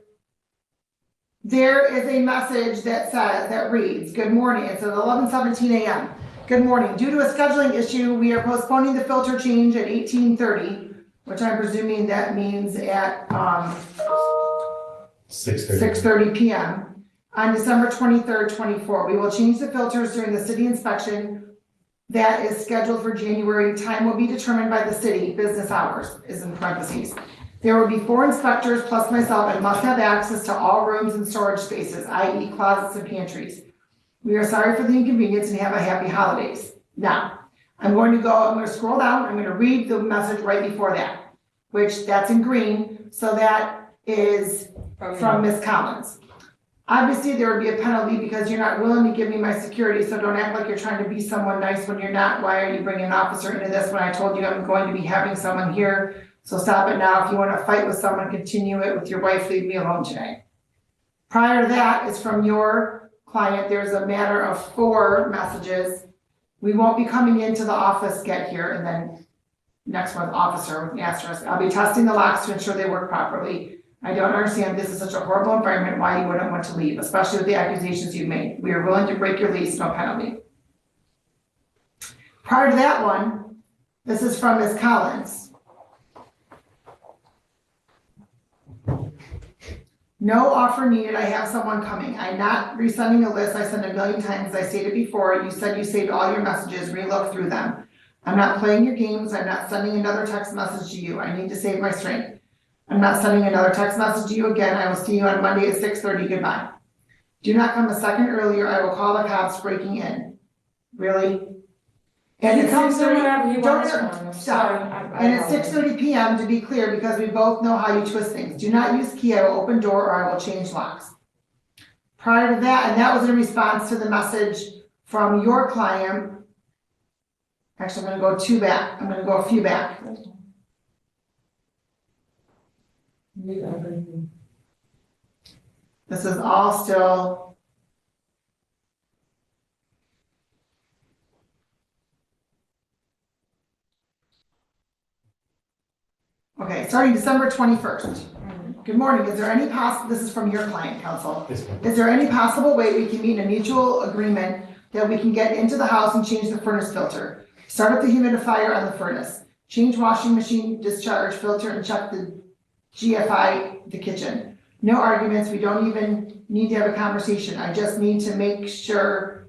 [SPEAKER 3] there is a message that reads, good morning, it's at 11:17 a.m. Good morning, due to a scheduling issue, we are postponing the filter change at 18:30, which I'm presuming that means at
[SPEAKER 4] 6:30.
[SPEAKER 3] 6:30 p.m. On December 23rd, 24. We will change the filters during the city inspection that is scheduled for January. Time will be determined by the city, business hours is in parentheses. There will be 4 inspectors plus myself and must have access to all rooms and storage spaces, i.e. closets and pantries. We are sorry for the inconvenience and have a happy holidays. Now, I'm going to scroll down, I'm going to read the message right before that, which that's in green, so that is from Ms. Collins. Obviously, there would be a penalty because you're not willing to give me my security, so don't act like you're trying to be someone nice when you're not. Why are you bringing an officer into this when I told you I'm going to be having someone here? So stop it now. If you want to fight with someone, continue it with your wife. Leave me alone today. Prior to that is from your client. There's a matter of 4 messages. We won't be coming into the office, get here, and then next one, officer with an asterisk. I'll be testing the locks to ensure they work properly. I don't understand, this is such a horrible environment, why you wouldn't want to leave, especially with the accusations you've made. We are willing to break your lease, no penalty. Prior to that one, this is from Ms. Collins. No offer needed, I have someone coming. I'm not resending a list I sent a million times, as I stated before. You said you saved all your messages, relook through them. I'm not playing your games, I'm not sending another text message to you. I need to save my strength. I'm not sending another text message to you again. I will see you on Monday at 6:30. Goodbye. Do not come a second earlier. I will call the cops breaking in. Really? And it comes
[SPEAKER 2] whenever he wants
[SPEAKER 3] don't
[SPEAKER 2] from.
[SPEAKER 3] stop. And it's 6:30 p.m. to be clear, because we both know how you twist things. Do not use key. I will open door or I will change locks. Prior to that, and that was in response to the message from your client. Actually, I'm going to go 2 back. I'm going to go a few back. This is all still. Okay, starting December 21st. Good morning. Is there any this is from your client, counsel. Is there any possible way we can meet in a mutual agreement that we can get into the house and change the furnace filter? Start up the humidifier on the furnace. Change washing machine discharge filter and check the GFI, the kitchen. No arguments. We don't even need to have a conversation. I just need to make sure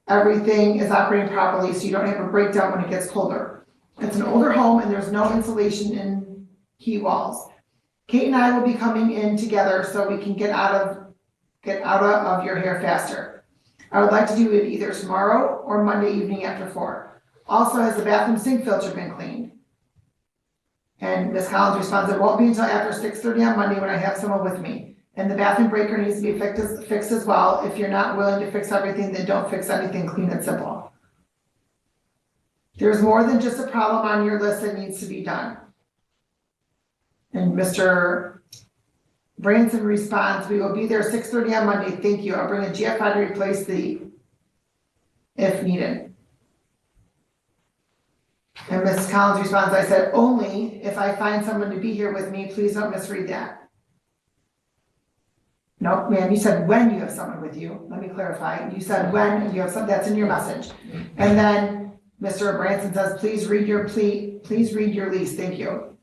[SPEAKER 3] everything is operating properly so you don't have a breakdown when it gets colder. It's an older home and there's no insulation in key walls. Kate and I will be coming in together so we can get out of your hair faster. I would like to do it either tomorrow or Monday evening after 4. Also, has the bathroom sink filter been cleaned? And Ms. Collins responds, it won't be until after 6:30 on Monday when I have someone with me. And the bathroom breaker needs to be fixed as well. If you're not willing to fix everything, then don't fix anything, clean and simple. There's more than just a problem on your list that needs to be done. And Mr. Branson responds, we will be there 6:30 on Monday. Thank you. I'll bring a GFI to replace if needed. And Ms. Collins responds, I said, only if I find someone to be here with me. Please don't misread that. No, ma'am, you said when you have someone with you. Let me clarify. You said when you have something, that's in your message. And then Mr. Branson says, please read your lease. Thank you.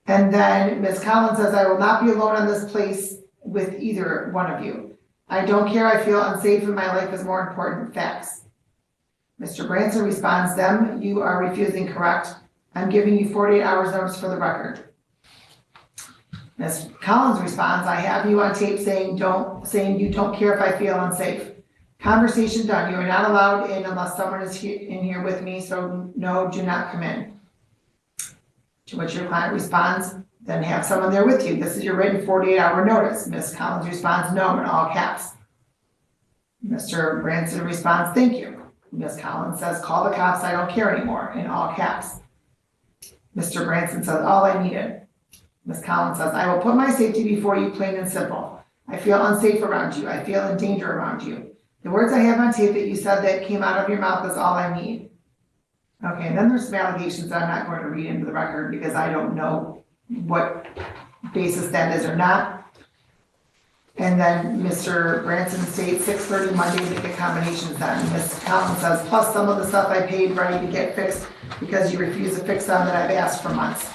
[SPEAKER 3] And then Ms. Collins says, I will not be alone on this place with either one of you. I don't care. I feel unsafe and my life is more important. Facts. Mr. Branson responds, them, you are refusing, correct? I'm giving you 48 hours notice for the record. Ms. Collins responds, I have you on tape saying you don't care if I feel unsafe. Conversation done. You are not allowed in unless someone is in here with me, so no, do not come in. To which your client responds, then have someone there with you. This is your written 48-hour notice. Ms. Collins responds, no, in all caps. Mr. Branson responds, thank you. Ms. Collins says, call the cops, I don't care anymore, in all caps. Mr. Branson says, all I needed. Ms. Collins says, I will put my safety before you, plain and simple. I feel unsafe around you. I feel in danger around you. The words I have on tape that you said that came out of your mouth is all I need. Okay, and then there's some allegations that I'm not going to read into the record because I don't know what basis that is or not. And then Mr. Branson states 6:30 Monday to get combinations done. Ms. Collins says, plus some of the stuff I paid ready to get fixed because you refuse to fix them that I've asked for months.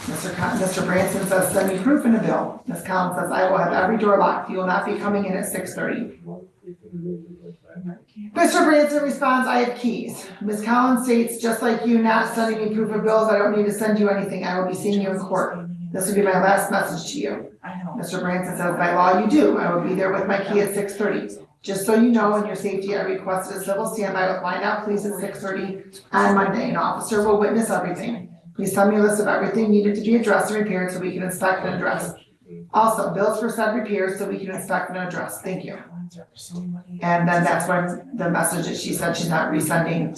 [SPEAKER 3] Mr. Branson says, send me proof in a bill. Ms. Collins says, I will have every door locked. You will not be coming in at 6:30. Mr. Branson responds, I have keys. Ms. Collins states, just like you not sending me proof of bills, I don't need to send you anything. I will be seeing you in court. This will be my last message to you. Mr. Branson says, by law you do. I will be there with my key at 6:30. Just so you know, in your safety, I requested a civil standby with line out police at 6:30 on Monday. An officer will witness everything. Please tell me a list of everything needed to be addressed and repaired so we can inspect and address. Also, bills for said repairs so we can inspect and address. Thank you. And then that's when the message that she said she's not resending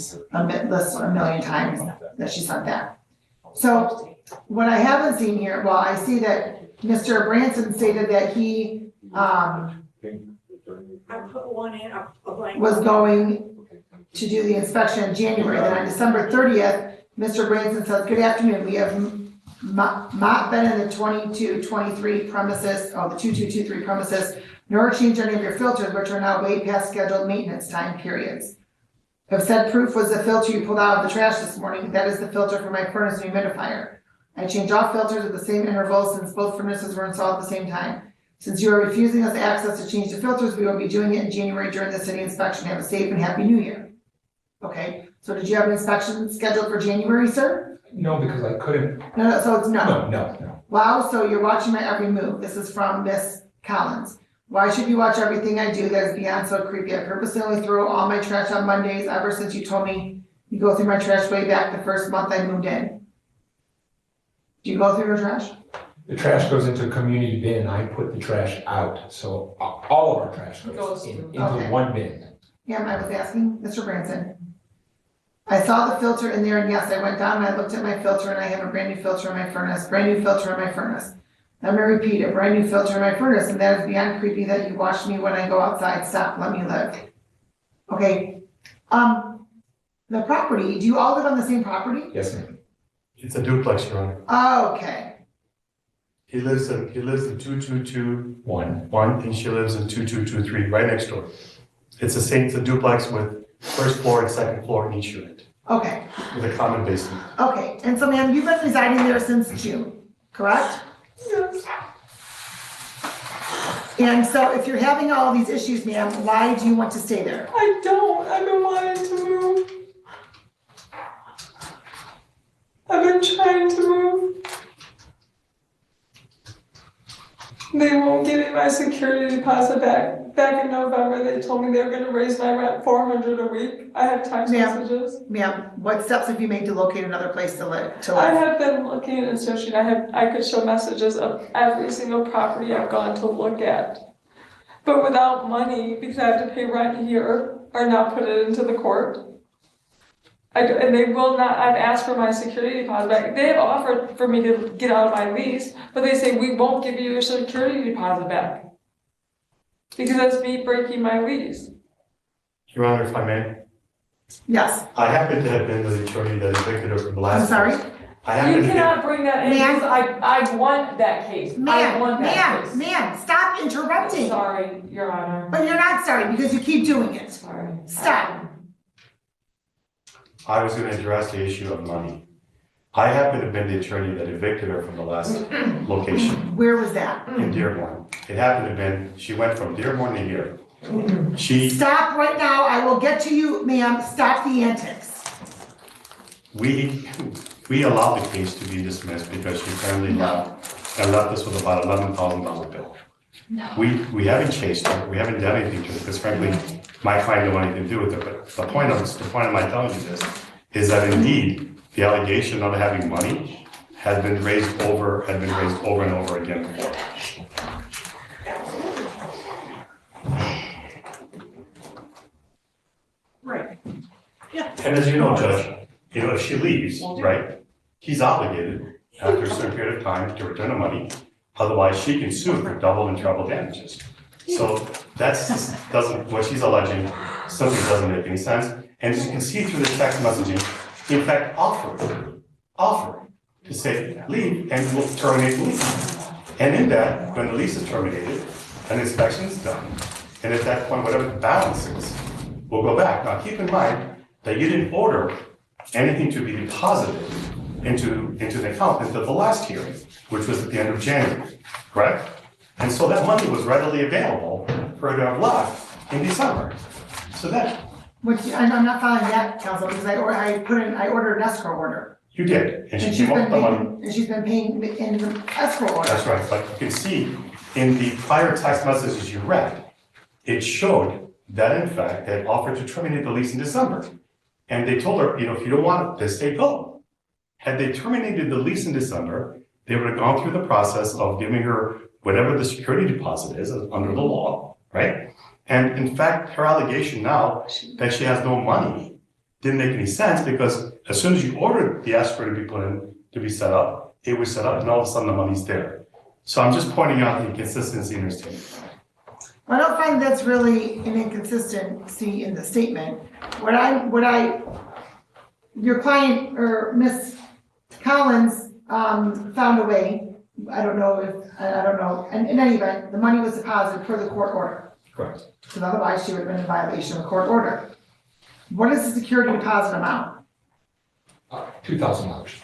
[SPEAKER 3] list a million times that she sent that. So what I haven't seen here, well, I see that Mr. Branson stated that he
[SPEAKER 6] I put one in, a blank.
[SPEAKER 3] was going to do the inspection in January. Then on December 30th, Mr. Branson says, good afternoon, we have not been in the 22-23 premises, the 2223 premises, nor changed any of your filters, which are now way past scheduled maintenance time periods. If said proof was the filter you pulled out of the trash this morning, that is the filter for my furnace and humidifier. I change all filters at the same interval since both furnaces were installed at the same time. Since you are refusing us access to change the filters, we will be doing it in January during the city inspection. Have a safe and happy new year. Okay, so did you have an inspection scheduled for January, sir?
[SPEAKER 5] No, because I couldn't,
[SPEAKER 3] No, so it's no.
[SPEAKER 5] no.
[SPEAKER 3] Wow, so you're watching my every move. This is from Miss Collins. Why should you watch everything I do? That is beyond so creepy. I purposely only throw all my trash on Mondays ever since you told me you go through my trash way back the first month I moved in. Do you go through your trash?
[SPEAKER 5] The trash goes into a community bin and I put the trash out, so all of our trash goes into
[SPEAKER 3] Okay.
[SPEAKER 5] one bin.
[SPEAKER 3] Yeah, I was asking Mr. Branson. I saw the filter in there and yes, I went down and I looked at my filter and I have a brand new filter in my furnace, brand new filter in my furnace. I'm gonna repeat, a brand new filter in my furnace, and that is beyond creepy that you watch me when I go outside. Stop, let me live. Okay, the property, do you all live on the same property?
[SPEAKER 5] Yes, ma'am.
[SPEAKER 4] It's a duplex, Your Honor.
[SPEAKER 3] Okay,
[SPEAKER 4] He lives in 2221,
[SPEAKER 5] One.
[SPEAKER 4] and she lives in 2223, right next door. It's a duplex with first floor and second floor in each unit,
[SPEAKER 3] okay,
[SPEAKER 4] with a common basement.
[SPEAKER 3] okay. And so ma'am, you've been residing there since June, correct?
[SPEAKER 2] Yes.
[SPEAKER 3] And so if you're having all these issues, ma'am, why do you want to stay there?
[SPEAKER 2] I don't. I've been wanting to move. I've been trying to move. They won't give me my security deposit back. Back in November, they told me they were gonna raise my rent $400 a week. I have text
[SPEAKER 3] Ma'am.
[SPEAKER 2] messages.
[SPEAKER 3] Ma'am, what steps have you made to locate another place to live?
[SPEAKER 2] I have been looking and searching. I could show messages of every single property I've gone to look at. But without money, because I have to pay rent here, or not put it into the court. And they will not, I've asked for my security deposit back. They have offered for me to get out of my lease, but they say, we won't give you your security deposit back. Because that's me breaking my lease.
[SPEAKER 4] Your Honor, if I may,
[SPEAKER 3] Yes,
[SPEAKER 4] I happen to have been the attorney that evicted her from the last.
[SPEAKER 3] I'm sorry?
[SPEAKER 4] I happen
[SPEAKER 2] You
[SPEAKER 4] to
[SPEAKER 2] cannot bring that in,
[SPEAKER 3] Ma'am.
[SPEAKER 2] because I won that case. I won that case.
[SPEAKER 3] Ma'am, stop interrupting.
[SPEAKER 2] Sorry, Your Honor.
[SPEAKER 3] But you're not sorry because you keep doing it.
[SPEAKER 2] Sorry.
[SPEAKER 3] Stop.
[SPEAKER 4] I was going to address the issue of money. I happen to have been the attorney that evicted her from the last location
[SPEAKER 3] Where was that?
[SPEAKER 4] in Dearborn. It happened to have been, she went from Dearborn to here. She,
[SPEAKER 3] Stop right now. I will get to you, ma'am. Stop the antics.
[SPEAKER 4] we allowed the case to be dismissed because she apparently left and left us with about $11,000 bill.
[SPEAKER 2] No.
[SPEAKER 4] We haven't chased her, we haven't done anything to her, because frankly, my client didn't want anything to do with it, but the point of my telling you this is that indeed, the allegation of having money had been raised over and over again before.
[SPEAKER 3] Right.
[SPEAKER 4] And as you know, Judge, if she leaves, right, he's obligated after a certain period of time to return the money, otherwise she can sue for double and treble damages. So what she's alleging simply doesn't make any sense. And as you can see through the text messaging, in fact, offer to say, leave and we'll terminate the lease. And in that, when the lease is terminated, an inspection is done. And at that point, whatever the balance is, we'll go back. Now, keep in mind that you didn't order anything to be deposited into the account until the last hearing, which was at the end of January, correct? And so that money was readily available for her to have left in December. So that,
[SPEAKER 3] I'm not following that, counsel, because I ordered an escrow order.
[SPEAKER 4] you did, and she
[SPEAKER 3] she's
[SPEAKER 4] came up
[SPEAKER 3] been
[SPEAKER 4] with the money.
[SPEAKER 3] paying, and she's been paying in the escrow order.
[SPEAKER 4] That's right, but you can see in the prior text messages you read, it showed that in fact, they had offered to terminate the lease in December. And they told her, if you don't want this, they go. Had they terminated the lease in December, they would have gone through the process of giving her whatever the security deposit is under the law, right? And in fact, her allegation now that she has no money didn't make any sense because as soon as you ordered the escrow to be put in, to be set up, it was set up and all of a sudden the money's there. So I'm just pointing out the inconsistency in her statement.
[SPEAKER 3] I don't find that's really an inconsistency in the statement. Your client or Miss Collins, found a way, I don't know, and in any event, the money was deposited per the court order.
[SPEAKER 5] Correct.
[SPEAKER 3] Because otherwise she would have been in violation of the court order. What is the security deposit amount?
[SPEAKER 5] $2,000.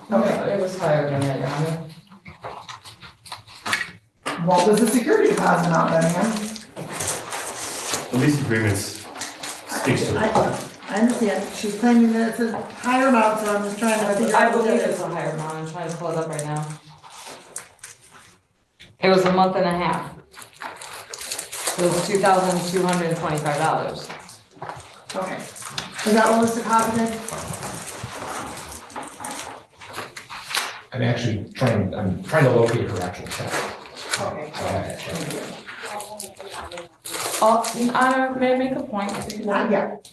[SPEAKER 3] Okay,
[SPEAKER 2] It was higher than that, Your Honor.
[SPEAKER 3] what was the security deposit amount then, ma'am?
[SPEAKER 4] The lease agreements speaks to it.
[SPEAKER 3] I understand, she's claiming that it's a higher amount, so I'm just trying to figure
[SPEAKER 2] I
[SPEAKER 3] out what
[SPEAKER 2] believe
[SPEAKER 3] that
[SPEAKER 2] it's
[SPEAKER 3] is.
[SPEAKER 2] a higher amount, I'm trying to pull it up right now. It was a month and a half. It was $2,225.
[SPEAKER 3] Okay, is that what was deposited?
[SPEAKER 5] I'm trying to locate her actual check.
[SPEAKER 3] Okay,
[SPEAKER 5] So I have that check.
[SPEAKER 3] thank you.
[SPEAKER 2] Oh, Your Honor, may I make a point?
[SPEAKER 3] Not yet.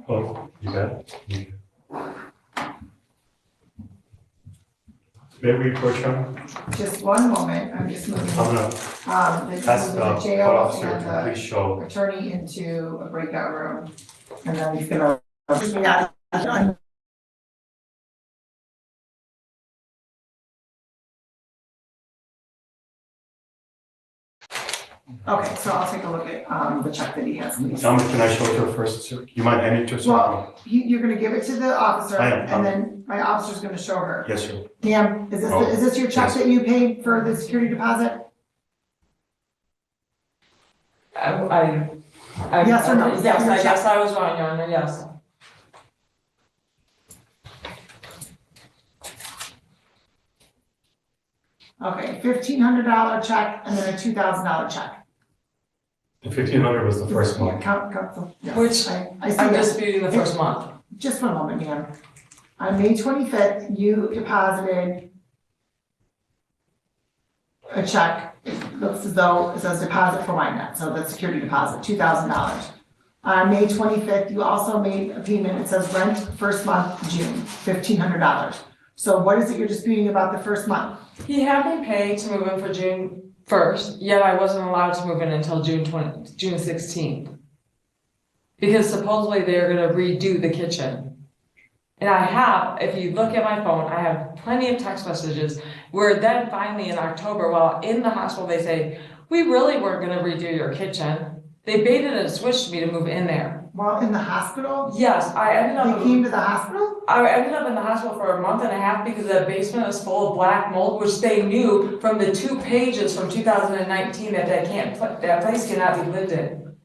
[SPEAKER 4] Oh, you got it? May we approach him?
[SPEAKER 3] Just one moment, I'm just moving,
[SPEAKER 4] I'm gonna
[SPEAKER 3] the
[SPEAKER 4] ask the code
[SPEAKER 3] jail
[SPEAKER 4] officer
[SPEAKER 3] and
[SPEAKER 4] to
[SPEAKER 3] the
[SPEAKER 4] please show.
[SPEAKER 3] attorney into a breakout room. And then he's gonna. Okay, so I'll take a look at, the check that he has, please.
[SPEAKER 4] Can I show it to her first, sir? You mind handing it to her? sir?
[SPEAKER 3] Well, you're gonna give it to the officer,
[SPEAKER 4] I am.
[SPEAKER 3] and then my officer's gonna show her.
[SPEAKER 4] Yes, sir.
[SPEAKER 3] Ma'am, is
[SPEAKER 4] Oh,
[SPEAKER 3] this your check
[SPEAKER 4] yes.
[SPEAKER 3] that you paid for the security deposit? Yes or no?
[SPEAKER 2] Yes, I guess I was wrong, Your Honor, yes.
[SPEAKER 3] Okay, $1,500 check and then a $2,000 check.
[SPEAKER 4] The 1,500 was the first one.
[SPEAKER 3] Yes,
[SPEAKER 2] Which
[SPEAKER 3] I see
[SPEAKER 2] I'm
[SPEAKER 3] that.
[SPEAKER 2] disputing the first month.
[SPEAKER 3] Just one moment, ma'am. On May 25th, you deposited a check. It looks as though it says deposit for YNET, so that's security deposit, $2,000. On May 25th, you also made a payment. It says rent first month, June, $1,500. So what is it you're disputing about the first month?
[SPEAKER 2] He had me paid to move in for June 1st, yet I wasn't allowed to move in until June 16th. Because supposedly they're gonna redo the kitchen. And I have, if you look at my phone, I have plenty of text messages where then finally in October, while in the hospital, they say, we really weren't gonna redo your kitchen. They baited and switched me to move in there.
[SPEAKER 3] While in the hospital?
[SPEAKER 2] Yes, I ended
[SPEAKER 3] They
[SPEAKER 2] up.
[SPEAKER 3] came to the hospital?
[SPEAKER 2] I ended up in the hospital for a month and a half because the basement was full of black mold, which they knew from the 2 pages from 2019 that that place cannot be lived in.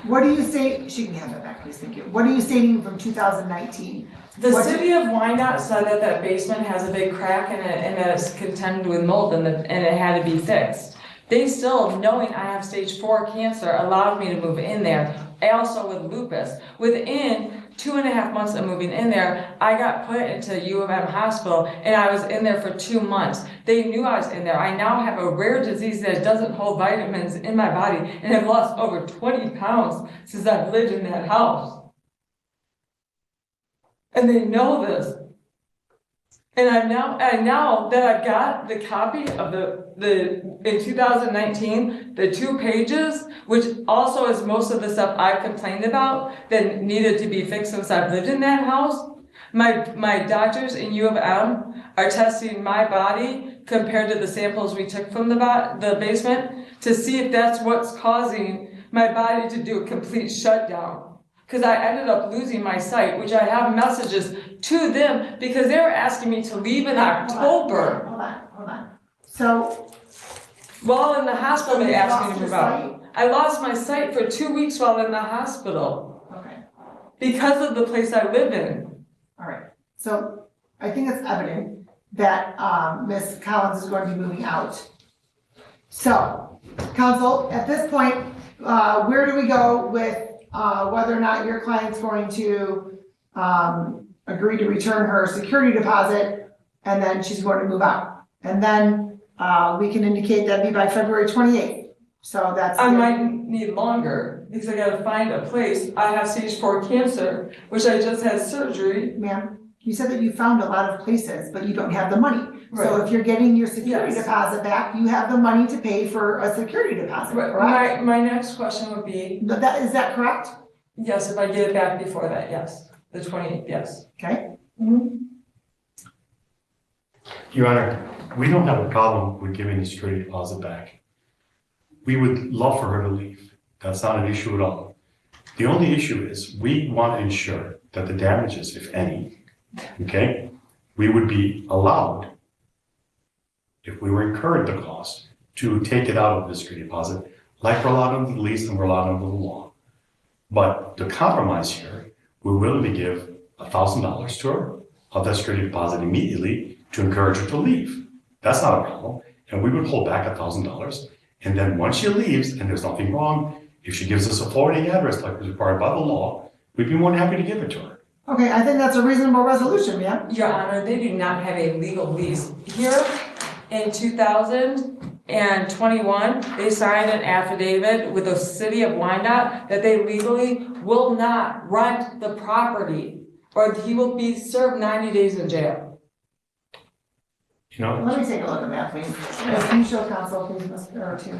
[SPEAKER 3] What do you say, she can have that back, please, thank you. What are you stating from 2019?
[SPEAKER 2] The
[SPEAKER 3] What-
[SPEAKER 2] city of Wyandotte said that that basement has a big crack in it and that it's contaminated with mold and it had to be fixed. They still, knowing I have stage 4 cancer, allowed me to move in there. I also with lupus. Within 2.5 months of moving in there, I got put into U of M hospital and I was in there for 2 months. They knew I was in there. I now have a rare disease that doesn't hold vitamins in my body and I've lost over 20 pounds since I've lived in that house. And they know this. And now that I've got the copy of in 2019, the 2 pages, which also is most of the stuff I've complained about that needed to be fixed since I've lived in that house. My doctors in U of M are testing my body compared to the samples we took from the basement to see if that's what's causing my body to do a complete shutdown. Because I ended up losing my sight, which I have messages to them because they were asking me to leave in October.
[SPEAKER 3] Hold on. So.
[SPEAKER 2] While in the hospital, they
[SPEAKER 3] You
[SPEAKER 2] asked me
[SPEAKER 3] lost
[SPEAKER 2] to
[SPEAKER 3] your
[SPEAKER 2] move out. I lost my sight for 2 weeks while in the hospital
[SPEAKER 3] Okay,
[SPEAKER 2] because of the place I live in.
[SPEAKER 3] all right. So I think it's evident that Ms. Collins is going to be moving out. So, counsel, at this point, where do we go with whether or not your client's going to agreed to return her security deposit, and then she's going to move out. And then, we can indicate that'd be by February 28th. So that's.
[SPEAKER 2] I might need longer, because I gotta find a place. I have stage 4 cancer, which I just had surgery.
[SPEAKER 3] Ma'am, you said that you found a lot of places, but you don't have the money. So
[SPEAKER 2] Right.
[SPEAKER 3] if you're getting your security
[SPEAKER 2] Yes.
[SPEAKER 3] deposit back, you have the money to pay for a security deposit,
[SPEAKER 2] Right,
[SPEAKER 3] correct?
[SPEAKER 2] my next question would be,
[SPEAKER 3] Is that correct?
[SPEAKER 2] yes, if I get it back before that, yes, the 28th, yes.
[SPEAKER 3] Okay,
[SPEAKER 4] Your Honor, we don't have a problem with giving the security deposit back. We would love for her to leave. That's not an issue at all. The only issue is we want to ensure that the damages, if any, okay, we would be allowed, if we were incurred the cost, to take it out of the security deposit, like we're allowed under the lease and we're allowed under the law. But the compromise here, we're willing to give $1,000 to her of that security deposit immediately to encourage her to leave. That's not a problem. And we would hold back $1,000. And then once she leaves and there's nothing wrong, if she gives us a forwarding address like was required by the law, we'd be more than happy to give it to her.
[SPEAKER 3] okay, I think that's a reasonable resolution, ma'am.
[SPEAKER 2] Your Honor, they do not have a legal lease. Here in 2021, they signed an affidavit with the city of Wyandotte that they legally will not rent the property or he will be served 90 days in jail.
[SPEAKER 4] You know,
[SPEAKER 3] Let me take a look at that, please. Yes, can you show counsel, please, Mr. Tim?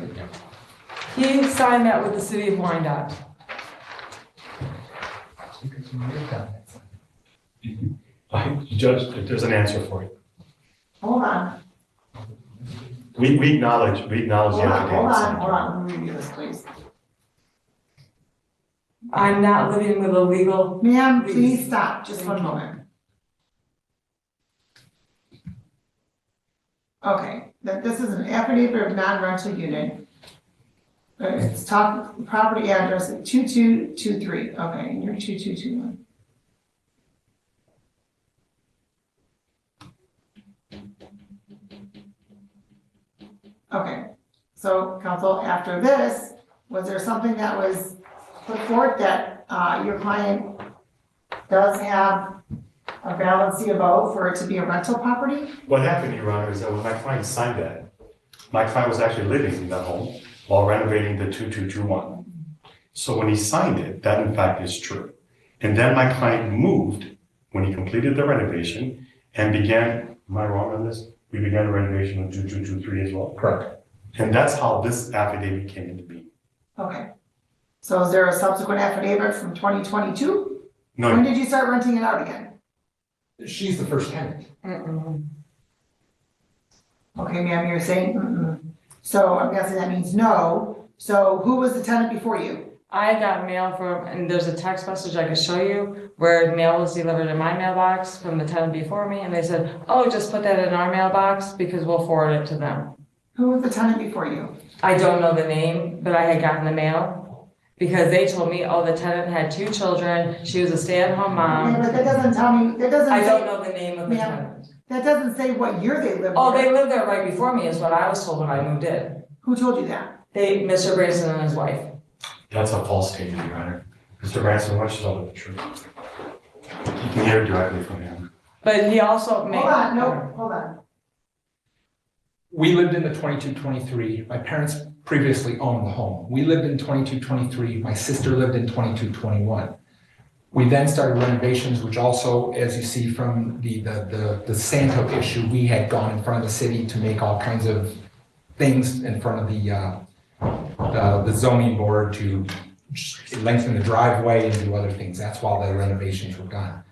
[SPEAKER 2] He signed that with the city of Wyandotte.
[SPEAKER 4] Judge, there's an answer for you.
[SPEAKER 3] Hold on,
[SPEAKER 4] We acknowledge the
[SPEAKER 3] hold
[SPEAKER 4] affidavit.
[SPEAKER 3] on, let me review this, please.
[SPEAKER 2] I'm not living with a legal,
[SPEAKER 3] Ma'am, please stop, just one moment. Okay, that this is an affidavit of non-rental unit. It's property address at 2223, okay, and you're 2221. Okay, so counsel, after this, was there something that was put forth that, your client does have a valid C of O for it to be a rental property?
[SPEAKER 4] What happened, Your Honor, is that when my client signed that, my client was actually living in that home while renovating the 2221. So when he signed it, that in fact is true. And then my client moved when he completed the renovation and began, am I wrong on this? We began the renovation of 2223 as well.
[SPEAKER 5] Correct.
[SPEAKER 4] And that's how this affidavit came into being.
[SPEAKER 3] Okay. So is there a subsequent affidavit from 2022? When
[SPEAKER 4] No,
[SPEAKER 3] did you start renting it out again?
[SPEAKER 5] She's the first tenant.
[SPEAKER 3] Okay, ma'am, you're saying, So I'm guessing that means no. So who was the tenant before you?
[SPEAKER 2] I got mail from, and there's a text message I can show you where mail was delivered in my mailbox from the tenant before me, and they said, oh, just put that in our mailbox because we'll forward it to them.
[SPEAKER 3] Who was the tenant before you?
[SPEAKER 2] I don't know the name, but I had gotten the mail because they told me, oh, the tenant had 2 children, she was a stay-at-home
[SPEAKER 3] Yeah, but
[SPEAKER 2] mom.
[SPEAKER 3] that doesn't tell me, that doesn't
[SPEAKER 2] I don't
[SPEAKER 3] say,
[SPEAKER 2] know the name of the
[SPEAKER 3] Ma'am.
[SPEAKER 2] tenant.
[SPEAKER 3] that doesn't say what year they lived
[SPEAKER 2] Oh,
[SPEAKER 3] there.
[SPEAKER 2] they lived there right before me is what I was told when I moved in.
[SPEAKER 3] Who told you that?
[SPEAKER 2] Mr. Branson and his wife.
[SPEAKER 4] that's a false statement, Your Honor. Mr. Branson, why don't you tell the truth? You can hear it directly from him.
[SPEAKER 2] But he also made.
[SPEAKER 3] Hold on, no, hold on.
[SPEAKER 5] We lived in the 2223. My parents previously owned the home. We lived in 2223. My sister lived in 2221. We then started renovations, which also, as you see from the Santo issue, we had gone in front of the city to make all kinds of things in front of the zoning board to lengthen the driveway and do other things. That's why the renovations were done.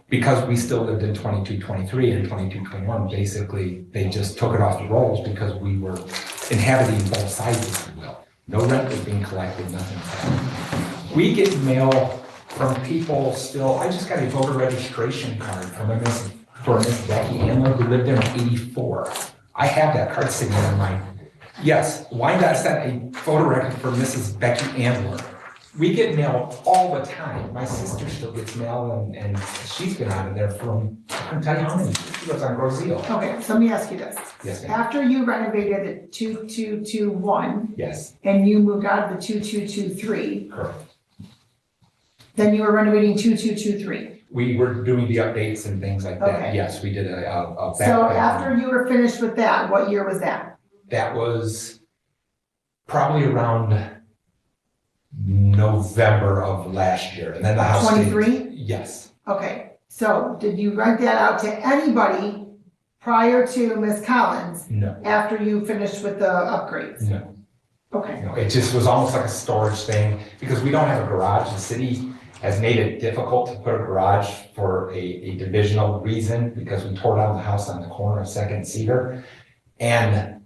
[SPEAKER 5] Because we still lived in 2223 and 2221, basically, they just took it off the rolls because we were inhabiting both sides, if you will. No rent was being collected, nothing was happening. We get mail from people still. I just got a voter registration card from Miss Becky Handler, who lived there in '84. I have that card sitting on mine. Yes, Wyandotte sent a photo record for Mrs. Becky Handler. We get mail all the time. My sister still gets mail and she's been out of there from, I can tell you how many, she lives on Roseal.
[SPEAKER 3] Okay, so let me ask you this.
[SPEAKER 5] Yes, ma'am.
[SPEAKER 3] After you renovated the 2221
[SPEAKER 5] Yes,
[SPEAKER 3] and you moved out of the 2223,
[SPEAKER 5] correct.
[SPEAKER 3] then you were renovating 2223.
[SPEAKER 5] We were doing the updates and things like that.
[SPEAKER 3] Okay.
[SPEAKER 5] Yes, we did a
[SPEAKER 3] So
[SPEAKER 5] back.
[SPEAKER 3] after you were finished with that, what year was that?
[SPEAKER 5] That was probably around November of last year, and then the house.
[SPEAKER 3] 23?
[SPEAKER 5] Yes.
[SPEAKER 3] Okay, so did you rent that out to anybody prior to Ms. Collins
[SPEAKER 5] No,
[SPEAKER 3] after you finished with the upgrades?
[SPEAKER 5] no.
[SPEAKER 3] Okay,
[SPEAKER 5] You know, it just was almost like a storage thing, because we don't have a garage. The city has made it difficult to put a garage for a divisional reason, because we tore down the house on the corner of Second and Cedar. And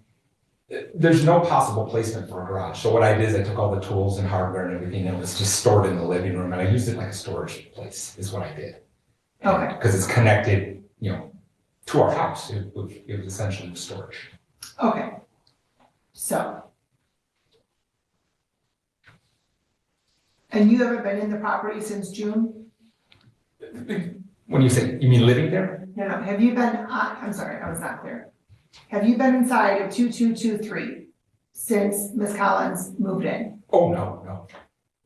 [SPEAKER 5] there's no possible placement for a garage. So what I did is I took all the tools and hardware and everything, and it was just stored in the living room, and I used it like a storage place, is what I did.
[SPEAKER 3] Okay.
[SPEAKER 5] Because it's connected, you know, to our house. It was essentially storage.
[SPEAKER 3] okay. So. And you haven't been in the property since June?
[SPEAKER 5] When you say, you mean living there?
[SPEAKER 3] No, no, have you been, I'm sorry, I was not clear. Have you been inside of 2223 since Ms. Collins moved in?
[SPEAKER 5] Oh, no, no.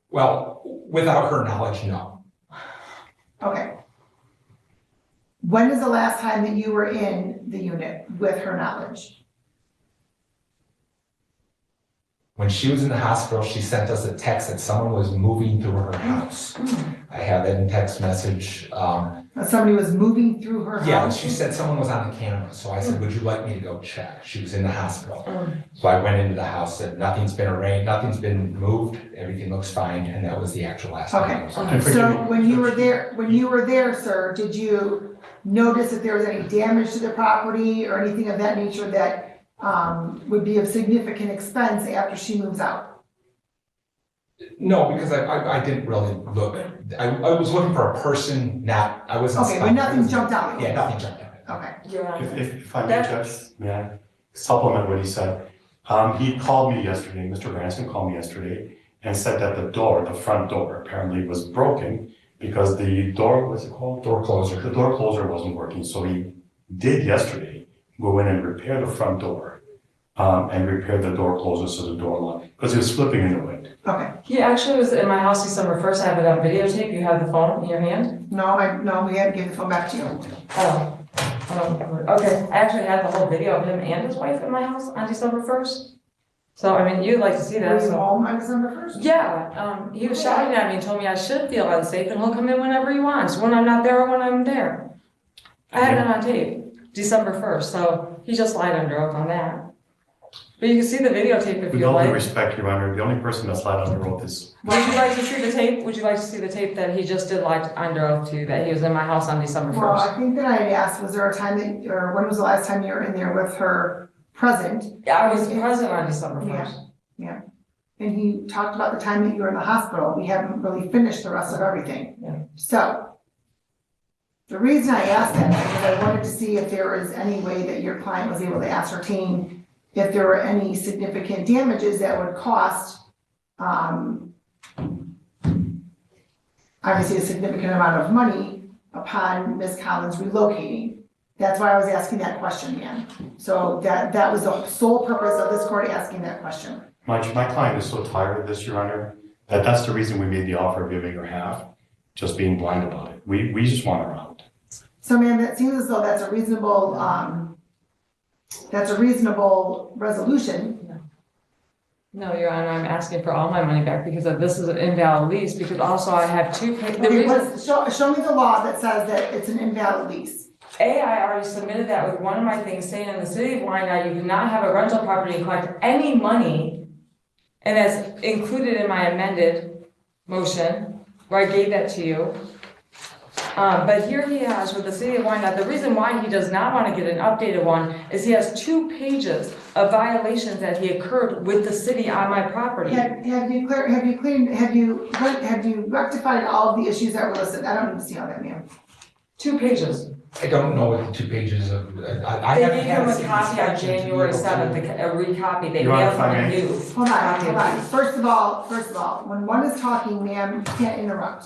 [SPEAKER 5] Well, without her knowledge, no.
[SPEAKER 3] Okay. When is the last time that you were in the unit with her knowledge?
[SPEAKER 5] When she was in the hospital, she sent us a text that someone was moving through her house. I have that in text message.
[SPEAKER 3] Somebody was moving through her house?
[SPEAKER 5] Yeah, she said someone was on the camera, so I said, would you like me to go check? She was in the hospital. So I went into the house, said, nothing's been arranged, nothing's been moved, everything looks fine, and that was the actual last time.
[SPEAKER 3] Okay, so when you were there, sir, did you notice that there was any damage to the property or anything of that nature that would be of significant expense after she moves out?
[SPEAKER 5] No, because I didn't really look. I was looking for a person, not, I wasn't.
[SPEAKER 3] Okay, but nothing jumped out?
[SPEAKER 5] Yeah, nothing jumped out.
[SPEAKER 3] Okay.
[SPEAKER 2] Your Honor.
[SPEAKER 4] If I may, Judge, may I supplement what he said? He called me yesterday, Mr. Branson called me yesterday and said that the door, the front door apparently was broken because the door, what's it called?
[SPEAKER 5] Door closer.
[SPEAKER 4] The door closer wasn't working, so he did yesterday go in and repair the front door and repair the door closer so the door locked, because it was flipping in the wind.
[SPEAKER 3] Okay,
[SPEAKER 2] He actually was in my house December 1st. I have it on videotape. You have the phone in your hand?
[SPEAKER 3] no, we had to give the phone back to you.
[SPEAKER 2] Oh. Okay, I actually had the whole video of him and his wife in my house on December 1st. So, I mean, you'd like to see that,
[SPEAKER 3] Were you
[SPEAKER 2] so.
[SPEAKER 3] home on December 1st?
[SPEAKER 2] Yeah, he was shouting at me and told me I should feel unsafe and he'll come in whenever he wants, when I'm not there or when I'm there. I had it on tape, December 1st, so he just lied under oath on that. But you can see the videotape if
[SPEAKER 4] With
[SPEAKER 2] you
[SPEAKER 4] all due
[SPEAKER 2] like.
[SPEAKER 4] respect, Your Honor, the only person that's lied under oath is.
[SPEAKER 2] Would you like to see the tape? Would you like to see the tape that he just did lie under oath to, that he was in my house on December
[SPEAKER 3] Well,
[SPEAKER 2] 1st?
[SPEAKER 3] I think that I had asked, was there a time that, or when was the last time you were in there with her present?
[SPEAKER 2] Yeah, I was present on December 1st.
[SPEAKER 3] And he talked about the time that you were in the hospital. We haven't really finished the rest of everything.
[SPEAKER 2] Yeah.
[SPEAKER 3] So, the reason I asked that is because I wanted to see if there was any way that your client was able to ascertain if there were any significant damages that would cost, obviously a significant amount of money upon Ms. Collins relocating. That's why I was asking that question, again. So that was the sole purpose of this court asking that question.
[SPEAKER 4] My client is so tired of this, Your Honor, that's the reason we made the offer of giving her half, just being blind about it. We just want her out.
[SPEAKER 3] So ma'am, it seems as though that's a reasonable resolution.
[SPEAKER 2] No, Your Honor, I'm asking for all my money back because of this is an invalid lease, because also I have the
[SPEAKER 3] Okay,
[SPEAKER 2] reason.
[SPEAKER 3] show me the law that says that it's an invalid lease.
[SPEAKER 2] I already submitted that with one of my things saying in the city of Wyandotte, you cannot have a rental property and collect any money. And that's included in my amended motion, where I gave that to you. But here he has with the city of Wyandotte, the reason why he does not want to get an updated one is he has 2 pages of violations that he occurred with the city on my property.
[SPEAKER 3] Have you rectified all of the issues that were listed? I don't even see all that, ma'am.
[SPEAKER 2] 2 pages.
[SPEAKER 5] I don't know what the 2 pages of, I
[SPEAKER 2] They
[SPEAKER 5] haven't
[SPEAKER 2] gave
[SPEAKER 5] had
[SPEAKER 2] him a
[SPEAKER 5] CBC
[SPEAKER 2] copy on
[SPEAKER 5] inspection to
[SPEAKER 2] January
[SPEAKER 5] be able to-
[SPEAKER 2] 7th, a recopy. They
[SPEAKER 4] Your Honor,
[SPEAKER 2] mailed
[SPEAKER 4] if I
[SPEAKER 2] him a
[SPEAKER 4] may.
[SPEAKER 2] new.
[SPEAKER 3] Hold on. First of all, when one is talking, ma'am, you can't interrupt.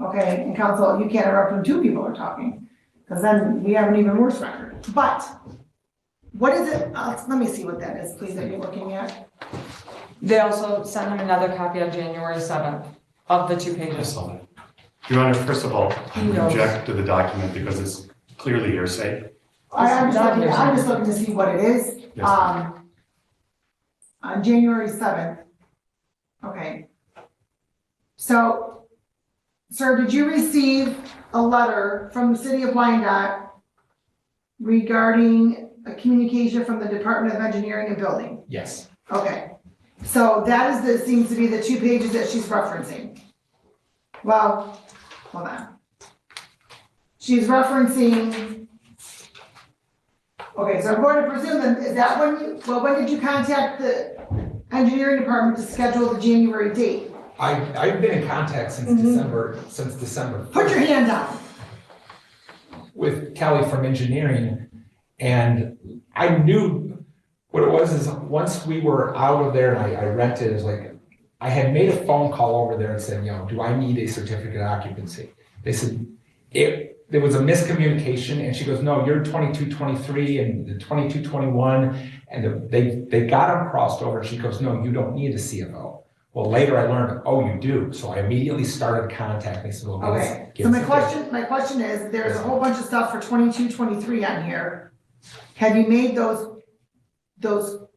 [SPEAKER 3] Okay, and counsel, you can't interrupt when 2 people are talking, because then we have an even worse record. But, what is it, let me see what that is, please, that you're looking at.
[SPEAKER 2] They also sent him another copy on January 7th of the 2
[SPEAKER 4] I
[SPEAKER 2] pages.
[SPEAKER 4] saw that. Your Honor, first of all, I
[SPEAKER 2] He knows.
[SPEAKER 4] object to the document because it's clearly hearsay.
[SPEAKER 3] I'm just looking to see what it is.
[SPEAKER 4] Yes.
[SPEAKER 3] On January 7th. Okay. So, sir, did you receive a letter from the city of Wyandotte regarding a communication from the Department of Engineering and Building?
[SPEAKER 5] Yes,
[SPEAKER 3] Okay. So that seems to be the 2 pages that she's referencing. Well, hold on. She's referencing, okay, so I'm going to presume that, is that when did you contact the engineering department to schedule the January date?
[SPEAKER 5] I've been in contact since December.
[SPEAKER 3] Put your hand down.
[SPEAKER 5] With Kelly from engineering, and I knew what it was is once we were out of there and I rented, it was like, I had made a phone call over there and said, do I need a certificate of occupancy? They said, there was a miscommunication, and she goes, no, you're 2223 and the 2221, and they got them crossed over, and she goes, no, you don't need a CFO. Well, later I learned, oh, you do. So I immediately started contacting. So
[SPEAKER 3] Okay, so my question is, there's a whole bunch of stuff for 2223 on here. Have you made those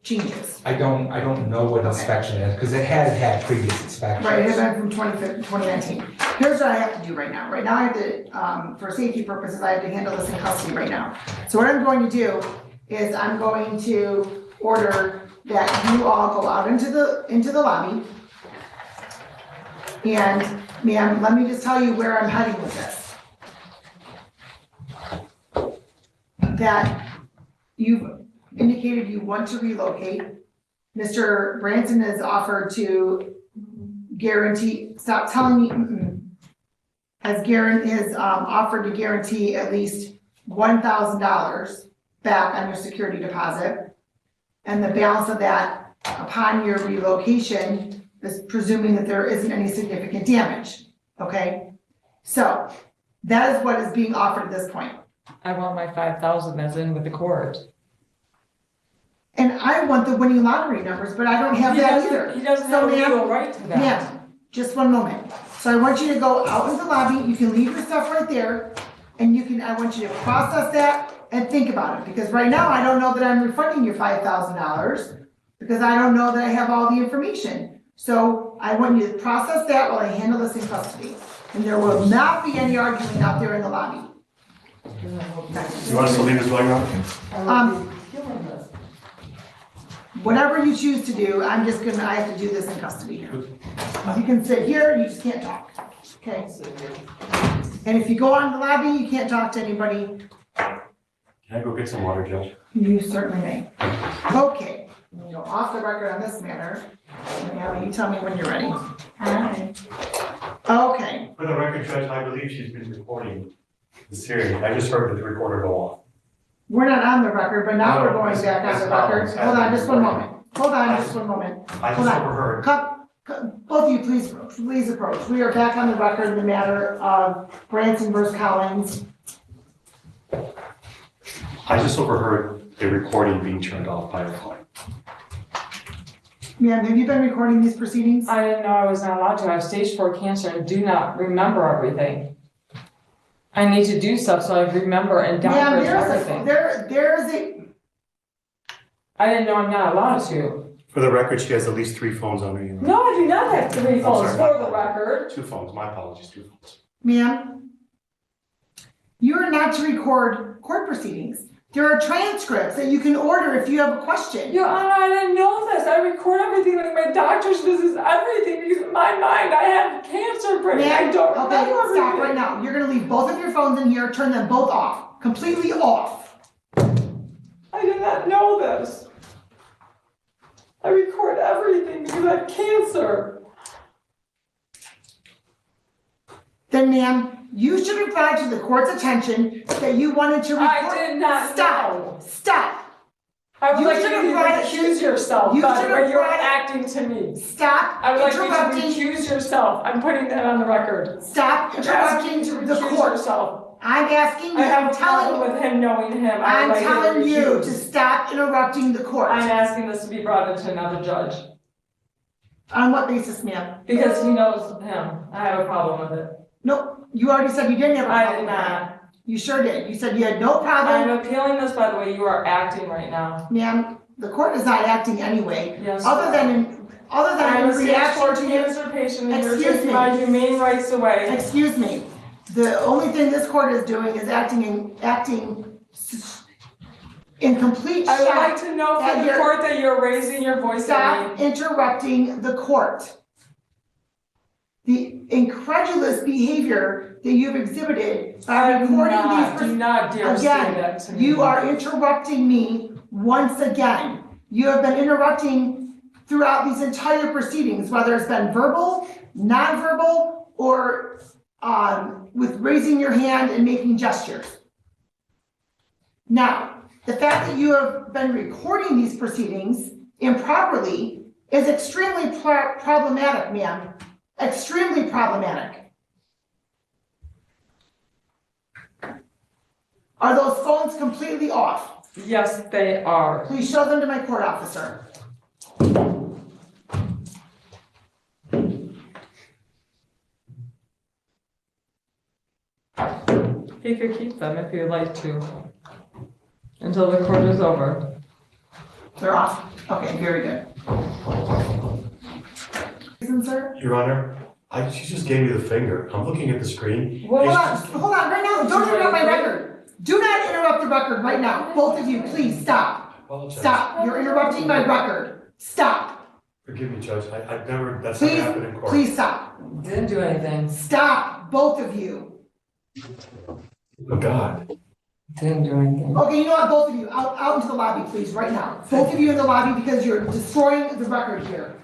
[SPEAKER 3] changes?
[SPEAKER 5] I don't know what inspection is, because it had had previous inspections.
[SPEAKER 3] Right, it had been from 2019. Here's what I have to do right now. Right now I have to, for safety purposes, I have to handle this in custody right now. So what I'm going to do is I'm going to order that you all go out into the lobby. And ma'am, let me just tell you where I'm heading with this. That you've indicated you want to relocate. Mr. Branson has offered to guarantee, stop telling me, has offered to guarantee at least $1,000 back on your security deposit. And the balance of that upon your relocation is presuming that there isn't any significant damage, okay? So that is what is being offered at this point.
[SPEAKER 2] I want my 5,000 that's in with the court.
[SPEAKER 3] And I want the winning lottery numbers, but I don't have that either.
[SPEAKER 2] He doesn't
[SPEAKER 3] So,
[SPEAKER 2] have a
[SPEAKER 3] ma'am,
[SPEAKER 2] legal right to that.
[SPEAKER 3] Ma'am, just one moment. So I want you to go out in the lobby, you can leave your stuff right there, and I want you to process that and think about it, because right now I don't know that I'm refunding your $5,000, because I don't know that I have all the information. So I want you to process that while I handle this in custody. And there will not be any arguing out there in the lobby.
[SPEAKER 4] You want us to leave as well, Your Honor?
[SPEAKER 3] Whatever you choose to do, I have to do this in custody here. You can sit here, you just can't talk, okay? And if you go out in the lobby, you can't talk to anybody.
[SPEAKER 4] Can I go get some water, Judge?
[SPEAKER 3] You certainly may. Okay, we'll go off the record on this matter. Now you tell me when you're ready. Okay,
[SPEAKER 4] For the record, Judge, I believe she's been recording this hearing. I just heard the recorder go off.
[SPEAKER 3] we're not on the record, but now we're going back on
[SPEAKER 4] Ms.
[SPEAKER 3] the record.
[SPEAKER 4] Collins has
[SPEAKER 3] Hold on,
[SPEAKER 4] been
[SPEAKER 3] just one
[SPEAKER 4] recording.
[SPEAKER 3] moment. Hold on, just one moment.
[SPEAKER 4] I
[SPEAKER 3] Hold
[SPEAKER 4] just
[SPEAKER 3] on.
[SPEAKER 4] overheard.
[SPEAKER 3] Both of you, please approach. We are back on the record in the matter of Branson versus Collins.
[SPEAKER 4] I just overheard a recording being turned off by a client.
[SPEAKER 3] Ma'am, have you been recording these proceedings?
[SPEAKER 2] I didn't know I was not allowed to. I have stage 4 cancer and do not remember everything. I need to do stuff so I remember and
[SPEAKER 3] Ma'am,
[SPEAKER 2] document
[SPEAKER 3] there's
[SPEAKER 2] everything.
[SPEAKER 3] there's a,
[SPEAKER 2] I didn't know I'm not allowed to.
[SPEAKER 4] For the record, she has at least 3 phones on her. Your Honor.
[SPEAKER 2] No, I do not have 3
[SPEAKER 4] I'm
[SPEAKER 2] phones
[SPEAKER 4] sorry,
[SPEAKER 2] for the record.
[SPEAKER 4] 2 phones, my apologies, 2 phones.
[SPEAKER 3] ma'am, you are not to record court proceedings. There are transcripts that you can order if you have a question.
[SPEAKER 2] Your Honor, I didn't know this. I record everything, like my doctor's visits, everything, because in my mind, I have cancer, Brittany. I
[SPEAKER 3] Ma'am,
[SPEAKER 2] don't
[SPEAKER 3] okay,
[SPEAKER 2] remember
[SPEAKER 3] stop
[SPEAKER 2] everything.
[SPEAKER 3] right now. You're gonna leave both of your phones in here, turn them both off, completely off.
[SPEAKER 2] I did not know this. I record everything because I have cancer.
[SPEAKER 3] Then ma'am, you should have brought to the court's attention that you wanted to record.
[SPEAKER 2] I did not know.
[SPEAKER 3] Stop,
[SPEAKER 2] I would
[SPEAKER 3] You
[SPEAKER 2] like
[SPEAKER 3] should
[SPEAKER 2] you
[SPEAKER 3] have
[SPEAKER 2] to
[SPEAKER 3] brought it-
[SPEAKER 2] recuse yourself,
[SPEAKER 3] you
[SPEAKER 2] but
[SPEAKER 3] should have
[SPEAKER 2] you're
[SPEAKER 3] brought it-
[SPEAKER 2] acting to me.
[SPEAKER 3] stop
[SPEAKER 2] I would like you
[SPEAKER 3] interrupting,
[SPEAKER 2] to recuse yourself. I'm putting that on the record.
[SPEAKER 3] stop
[SPEAKER 2] I'm asking
[SPEAKER 3] interrupting
[SPEAKER 2] to
[SPEAKER 3] the
[SPEAKER 2] recuse
[SPEAKER 3] court.
[SPEAKER 2] yourself.
[SPEAKER 3] I'm asking you,
[SPEAKER 2] I have
[SPEAKER 3] I'm
[SPEAKER 2] a problem
[SPEAKER 3] telling,
[SPEAKER 2] with him knowing him. I
[SPEAKER 3] I'm
[SPEAKER 2] would like
[SPEAKER 3] telling you to
[SPEAKER 2] recuse.
[SPEAKER 3] stop interrupting the court.
[SPEAKER 2] I'm asking this to be brought into another judge
[SPEAKER 3] On what basis, ma'am?
[SPEAKER 2] because he knows him. I have a problem with it.
[SPEAKER 3] No, you already said you didn't have a
[SPEAKER 2] I
[SPEAKER 3] problem
[SPEAKER 2] did
[SPEAKER 3] with that.
[SPEAKER 2] not.
[SPEAKER 3] You sure did. You said you had no problem.
[SPEAKER 2] I'm appealing this by the way you are acting right now.
[SPEAKER 3] Ma'am, the court is not acting anyway,
[SPEAKER 2] Yes.
[SPEAKER 3] other than in
[SPEAKER 2] I'm a
[SPEAKER 3] reaction
[SPEAKER 2] court
[SPEAKER 3] to you.
[SPEAKER 2] usurpation and you're
[SPEAKER 3] Excuse
[SPEAKER 2] taking
[SPEAKER 3] me.
[SPEAKER 2] my humane rights away.
[SPEAKER 3] Excuse me. The only thing this court is doing is acting in complete
[SPEAKER 2] I would
[SPEAKER 3] shock.
[SPEAKER 2] like to know
[SPEAKER 3] that
[SPEAKER 2] from the
[SPEAKER 3] you're-
[SPEAKER 2] court that you're raising your voice at
[SPEAKER 3] Stop
[SPEAKER 2] me.
[SPEAKER 3] interrupting the court. The incredulous behavior that you've exhibited by recording these.
[SPEAKER 2] Do not dare say that to me.
[SPEAKER 3] You are interrupting me once again. You have been interrupting throughout these entire proceedings, whether it's been verbal, nonverbal, or with raising your hand and making gestures. Now, the fact that you have been recording these proceedings improperly is extremely problematic, ma'am. Extremely problematic. Are those phones completely off?
[SPEAKER 2] Yes, they are.
[SPEAKER 3] Please show them to my court officer.
[SPEAKER 2] He could keep them if he'd like to. Until the court is over.
[SPEAKER 3] They're off. Okay, very good. Reason, sir?
[SPEAKER 4] Your Honor, she just gave me the finger. I'm looking at the screen.
[SPEAKER 3] Hold
[SPEAKER 4] It's
[SPEAKER 3] on, right now. Don't interrupt my record. Do not interrupt the record right now. Both of you, please stop.
[SPEAKER 4] Apologize.
[SPEAKER 3] Stop. You're interrupting my record. Stop.
[SPEAKER 4] Forgive me, Judge. I've never, that's never happened in court.
[SPEAKER 3] Please stop.
[SPEAKER 2] Didn't do anything.
[SPEAKER 3] Stop, both of you.
[SPEAKER 4] Oh, God.
[SPEAKER 2] Didn't do anything.
[SPEAKER 3] Okay, you know what, both of you, out into the lobby, please, right now. Both of you in the lobby because you're destroying the record here.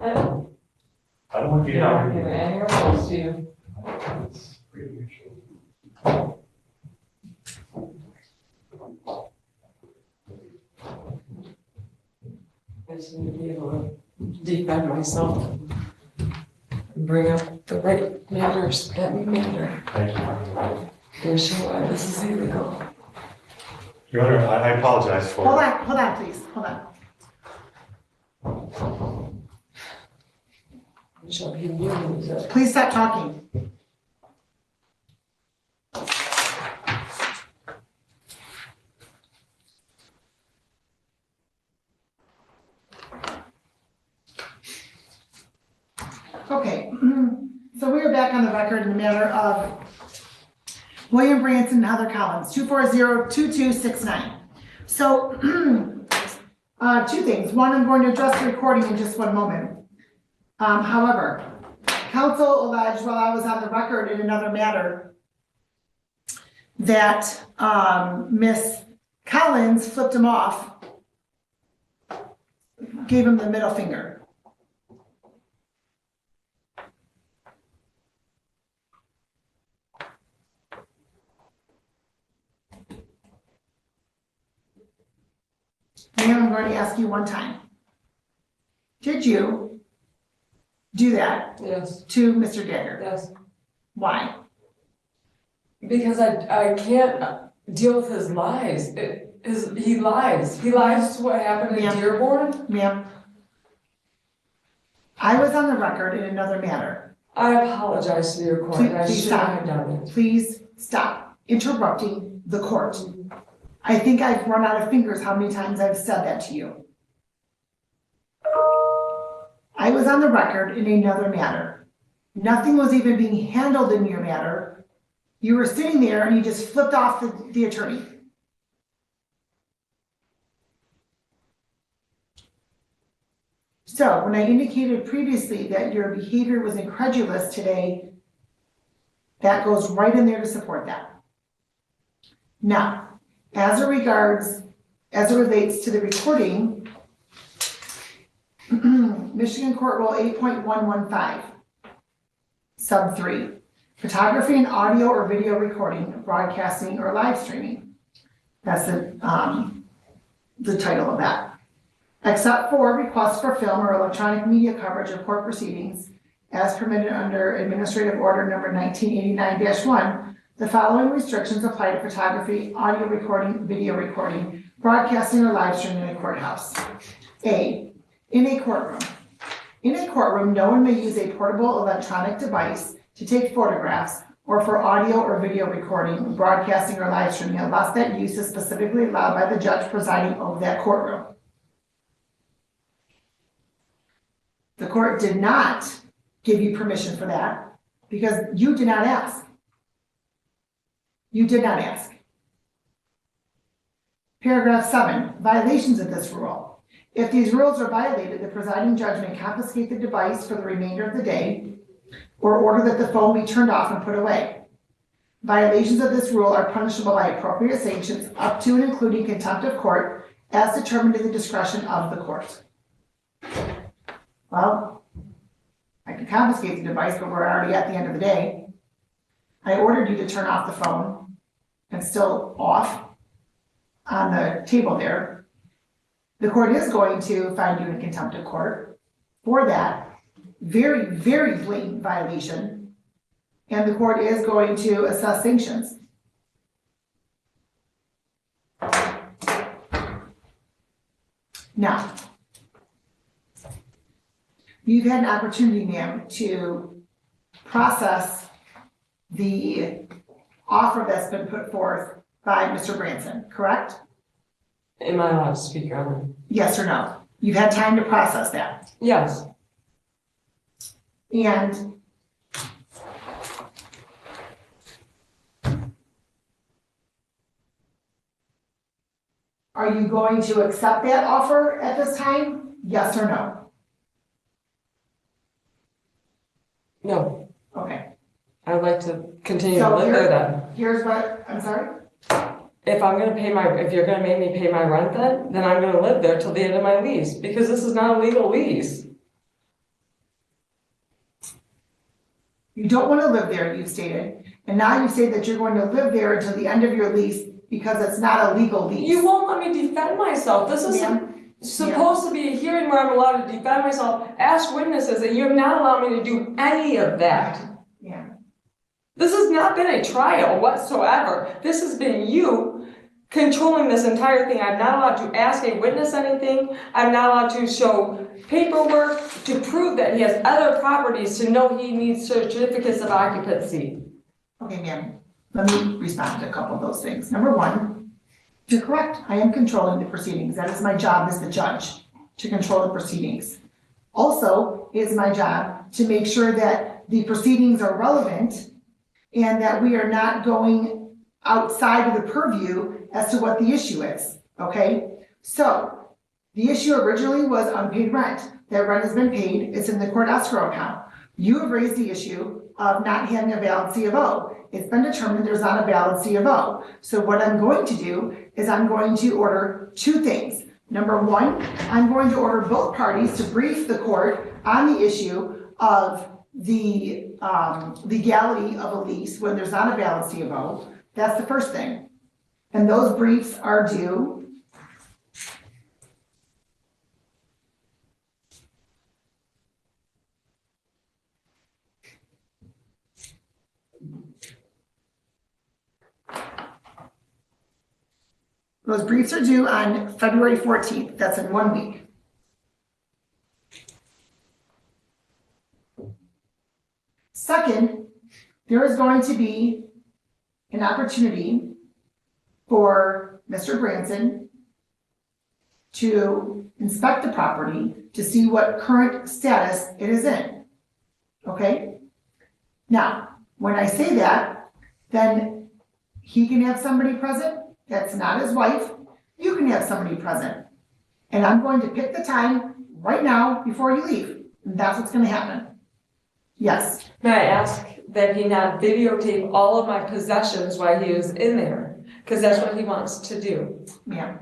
[SPEAKER 2] I don't
[SPEAKER 4] want you
[SPEAKER 2] have any opposed to you. I just need to be able to defend myself. And bring up the right matters that matter.
[SPEAKER 4] Thank you.
[SPEAKER 2] Here's show why this is illegal.
[SPEAKER 4] Your Honor, I apologize for.
[SPEAKER 3] Hold on, please, hold on.
[SPEAKER 2] Shall he use it?
[SPEAKER 3] Please stop talking. Okay, so we are back on the record in the matter of William Branson and Heather Collins, 240-2269. So, two things. One, I'm going to address the recording in just one moment. However, counsel alleged while I was on the record in another matter that Miss Collins flipped him off, gave him the middle finger. Ma'am, I'm going to ask you one time. Did you do that
[SPEAKER 2] Yes,
[SPEAKER 3] to Mr. Dagger?
[SPEAKER 2] yes.
[SPEAKER 3] Why?
[SPEAKER 2] Because I can't deal with his lies. He lies. He lies to what happened in
[SPEAKER 3] Yeah.
[SPEAKER 2] Dearborn.
[SPEAKER 3] Ma'am, I was on the record in another matter.
[SPEAKER 2] I apologize to your court. I
[SPEAKER 3] Please
[SPEAKER 2] should
[SPEAKER 3] stop.
[SPEAKER 2] have done it.
[SPEAKER 3] Please stop interrupting the court. I think I've run out of fingers how many times I've said that to you. I was on the record in another matter. Nothing was even being handled in your matter. You were sitting there and you just flipped off the attorney. So when I indicated previously that your behavior was incredulous today, that goes right in there to support that. Now, as it relates to the recording, Michigan Court Rule 8.115, sub 3, photography and audio or video recording, broadcasting or live streaming. That's the title of that. Except for requests for film or electronic media coverage of court proceedings as permitted under Administrative Order number 1989-1, the following restrictions apply to photography, audio recording, video recording, broadcasting or live streaming in a courthouse. A In a courtroom. In a courtroom, no one may use a portable electronic device to take photographs or for audio or video recording, broadcasting, or live streaming unless that use is specifically allowed by the judge presiding over that courtroom. The court did not give you permission for that because you did not ask. You did not ask. Paragraph 7, violations of this rule. If these rules are violated, the presiding judge may confiscate the device for the remainder of the day or order that the phone be turned off and put away. Violations of this rule are punishable by appropriate sanctions up to and including contempt of court as determined in the discretion of the court. Well, I can confiscate the device, but we're already at the end of the day. I ordered you to turn off the phone and still off on the table there. The court is going to find you in contempt of court for that very, very blatant violation, and the court is going to assess sanctions. Now, you've had an opportunity, ma'am, to process the offer that's been put forth by Mr. Branson, correct?
[SPEAKER 2] Am I allowed to speak on it?
[SPEAKER 3] Yes or no? You've had time to process that.
[SPEAKER 2] Yes.
[SPEAKER 3] And are you going to accept that offer at this time? Yes or no?
[SPEAKER 2] No.
[SPEAKER 3] Okay.
[SPEAKER 2] I'd like to continue to
[SPEAKER 3] So
[SPEAKER 2] live there then.
[SPEAKER 3] here's what, I'm sorry?
[SPEAKER 2] If you're gonna make me pay my rent then I'm gonna live there till the end of my lease, because this is not a legal lease.
[SPEAKER 3] You don't want to live there, you've stated, and now you say that you're going to live there until the end of your lease because it's not a legal lease.
[SPEAKER 2] You won't let me defend myself. This is
[SPEAKER 3] Ma'am,
[SPEAKER 2] supposed to be a hearing where I'm allowed to defend myself, ask witnesses, and you're not allowing me to do any of that.
[SPEAKER 3] yeah.
[SPEAKER 2] This has not been a trial whatsoever. This has been you controlling this entire thing. I'm not allowed to ask a witness anything. I'm not allowed to show paperwork to prove that he has other properties to know he needs certificates of occupancy.
[SPEAKER 3] Okay, ma'am, let me respond to a couple of those things. Number one, you're correct. I am controlling the proceedings. That is my job as the judge, to control the proceedings. Also, it is my job to make sure that the proceedings are relevant and that we are not going outside of the purview as to what the issue is, okay? So, the issue originally was unpaid rent. That rent has been paid, it's in the court escrow account. You have raised the issue of not having a valid C of O. It's been determined there's not a valid C of O. So what I'm going to do is I'm going to order two things. Number one, I'm going to order both parties to brief the court on the issue of the legality of a lease when there's not a valid C of O. That's the first thing. And those briefs are due on February 14th. That's in 1 week. Second, there is going to be an opportunity for Mr. Branson to inspect the property to see what current status it is in. Okay? Now, when I say that, then he can have somebody present that's not his wife. You can have somebody present. And I'm going to pick the time right now before you leave. And that's what's going to happen. Yes.
[SPEAKER 2] May I ask that he not videotape all of my possessions while he was in there? Because that's what he wants to do.
[SPEAKER 3] Ma'am.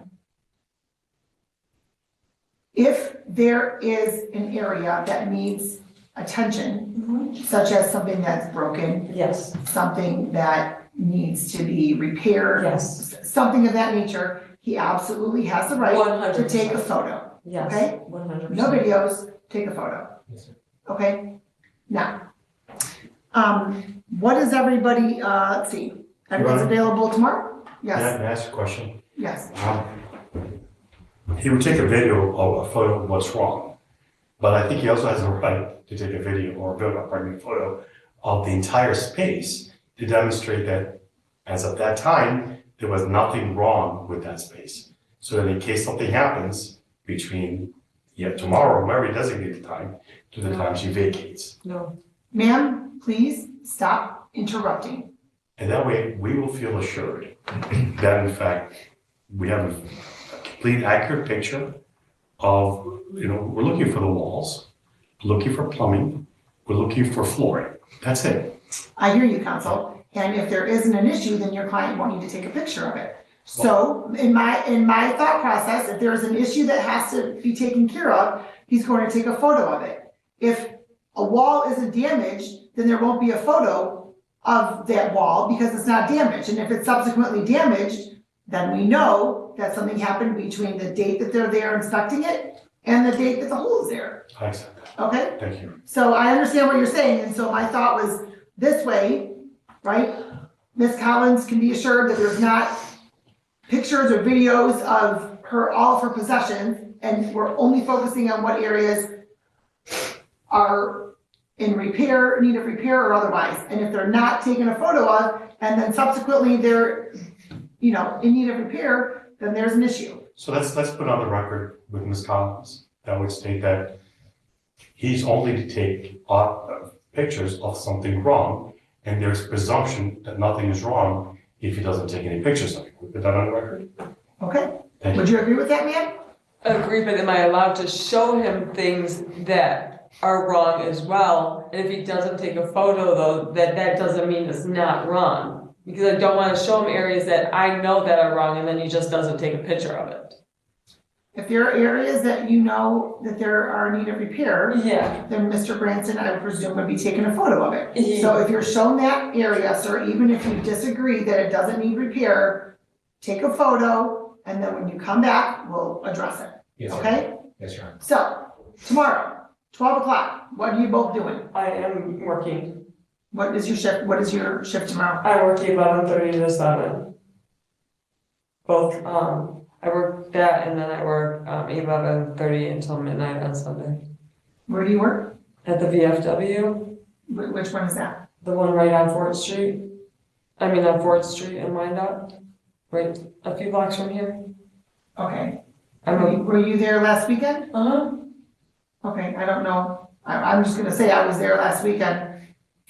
[SPEAKER 3] If there is an area that needs attention, such as something that's broken,
[SPEAKER 2] Yes,
[SPEAKER 3] something that needs to be repaired,
[SPEAKER 2] yes,
[SPEAKER 3] something of that nature, he absolutely has the right to
[SPEAKER 2] 100%.
[SPEAKER 3] take a photo.
[SPEAKER 2] yes,
[SPEAKER 3] Okay.
[SPEAKER 2] 100%.
[SPEAKER 3] No videos, take a photo.
[SPEAKER 5] Yes, sir.
[SPEAKER 3] Okay? Now, what is everybody, let's see, everyone's
[SPEAKER 4] Right.
[SPEAKER 3] available tomorrow?
[SPEAKER 4] May I
[SPEAKER 3] Yes,
[SPEAKER 4] ask a question?
[SPEAKER 3] yes.
[SPEAKER 4] He would take a video or a photo of what's wrong. But I think he also has a right to take a video or a photo of the entire space to demonstrate that as of that time, there was nothing wrong with that space. So that in case something happens between tomorrow, or whenever he designated time, to the time she vacates.
[SPEAKER 2] No.
[SPEAKER 3] Ma'am, please stop interrupting.
[SPEAKER 4] And that way, we will feel assured that in fact, we have a complete accurate picture of, we're looking for the walls, looking for plumbing, we're looking for flooring. That's it.
[SPEAKER 3] I hear you, counsel. And if there isn't an issue, then your client won't need to take a picture of it. So in my thought process, if there's an issue that has to be taken care of, he's going to take a photo of it. If a wall isn't damaged, then there won't be a photo of that wall because it's not damaged. And if it's subsequently damaged, then we know that something happened between the date that they're there inspecting it and the date that the hole is there.
[SPEAKER 4] I accept that.
[SPEAKER 3] Okay?
[SPEAKER 4] Thank you.
[SPEAKER 3] So I understand what you're saying, and so my thought was this way, right? Ms. Collins can be assured that there's not pictures or videos of all of her possessions, and we're only focusing on what areas are in repair, need of repair or otherwise. And if they're not taken a photo of, and then subsequently they're, in need of repair, then there's an issue.
[SPEAKER 4] So let's put on the record with Ms. Collins that would state that he's only to take pictures of something wrong, and there's presumption that nothing is wrong if he doesn't take any pictures of it. We put that on the record?
[SPEAKER 3] Okay?
[SPEAKER 4] Thank
[SPEAKER 3] Would you agree with that, ma'am?
[SPEAKER 2] Agree, but am I allowed to show him things that are wrong as well? And if he doesn't take a photo though, that doesn't mean it's not wrong. Because I don't want to show him areas that I know that are wrong and then he just doesn't take a picture of it.
[SPEAKER 3] If there are areas that you know that there are in need of repair,
[SPEAKER 2] Yeah.
[SPEAKER 3] then Mr. Branson, I would presume, would be taking a photo of it.
[SPEAKER 2] Yeah.
[SPEAKER 3] So if you're shown that area, sir, even if you disagree that it doesn't need repair, take a photo, and then when you come back, we'll address it,
[SPEAKER 5] Yes, sir.
[SPEAKER 3] okay?
[SPEAKER 5] Yes, Your Honor.
[SPEAKER 3] So, tomorrow, 12 o'clock, what are you both doing?
[SPEAKER 2] I am working.
[SPEAKER 3] What is your shift tomorrow?
[SPEAKER 2] I work 11:30 to 7. Both, I work that and then I work 11:30 until midnight on Sunday.
[SPEAKER 3] Where do you work?
[SPEAKER 2] At the VFW,
[SPEAKER 3] Which one is that?
[SPEAKER 2] the one right on 4th Street. On 4th Street in Wyandotte, right a few blocks from here.
[SPEAKER 3] Okay.
[SPEAKER 2] I'm
[SPEAKER 3] Were you there last weekend?
[SPEAKER 2] Uh-huh.
[SPEAKER 3] Okay, I don't know. I'm just gonna say I was there last weekend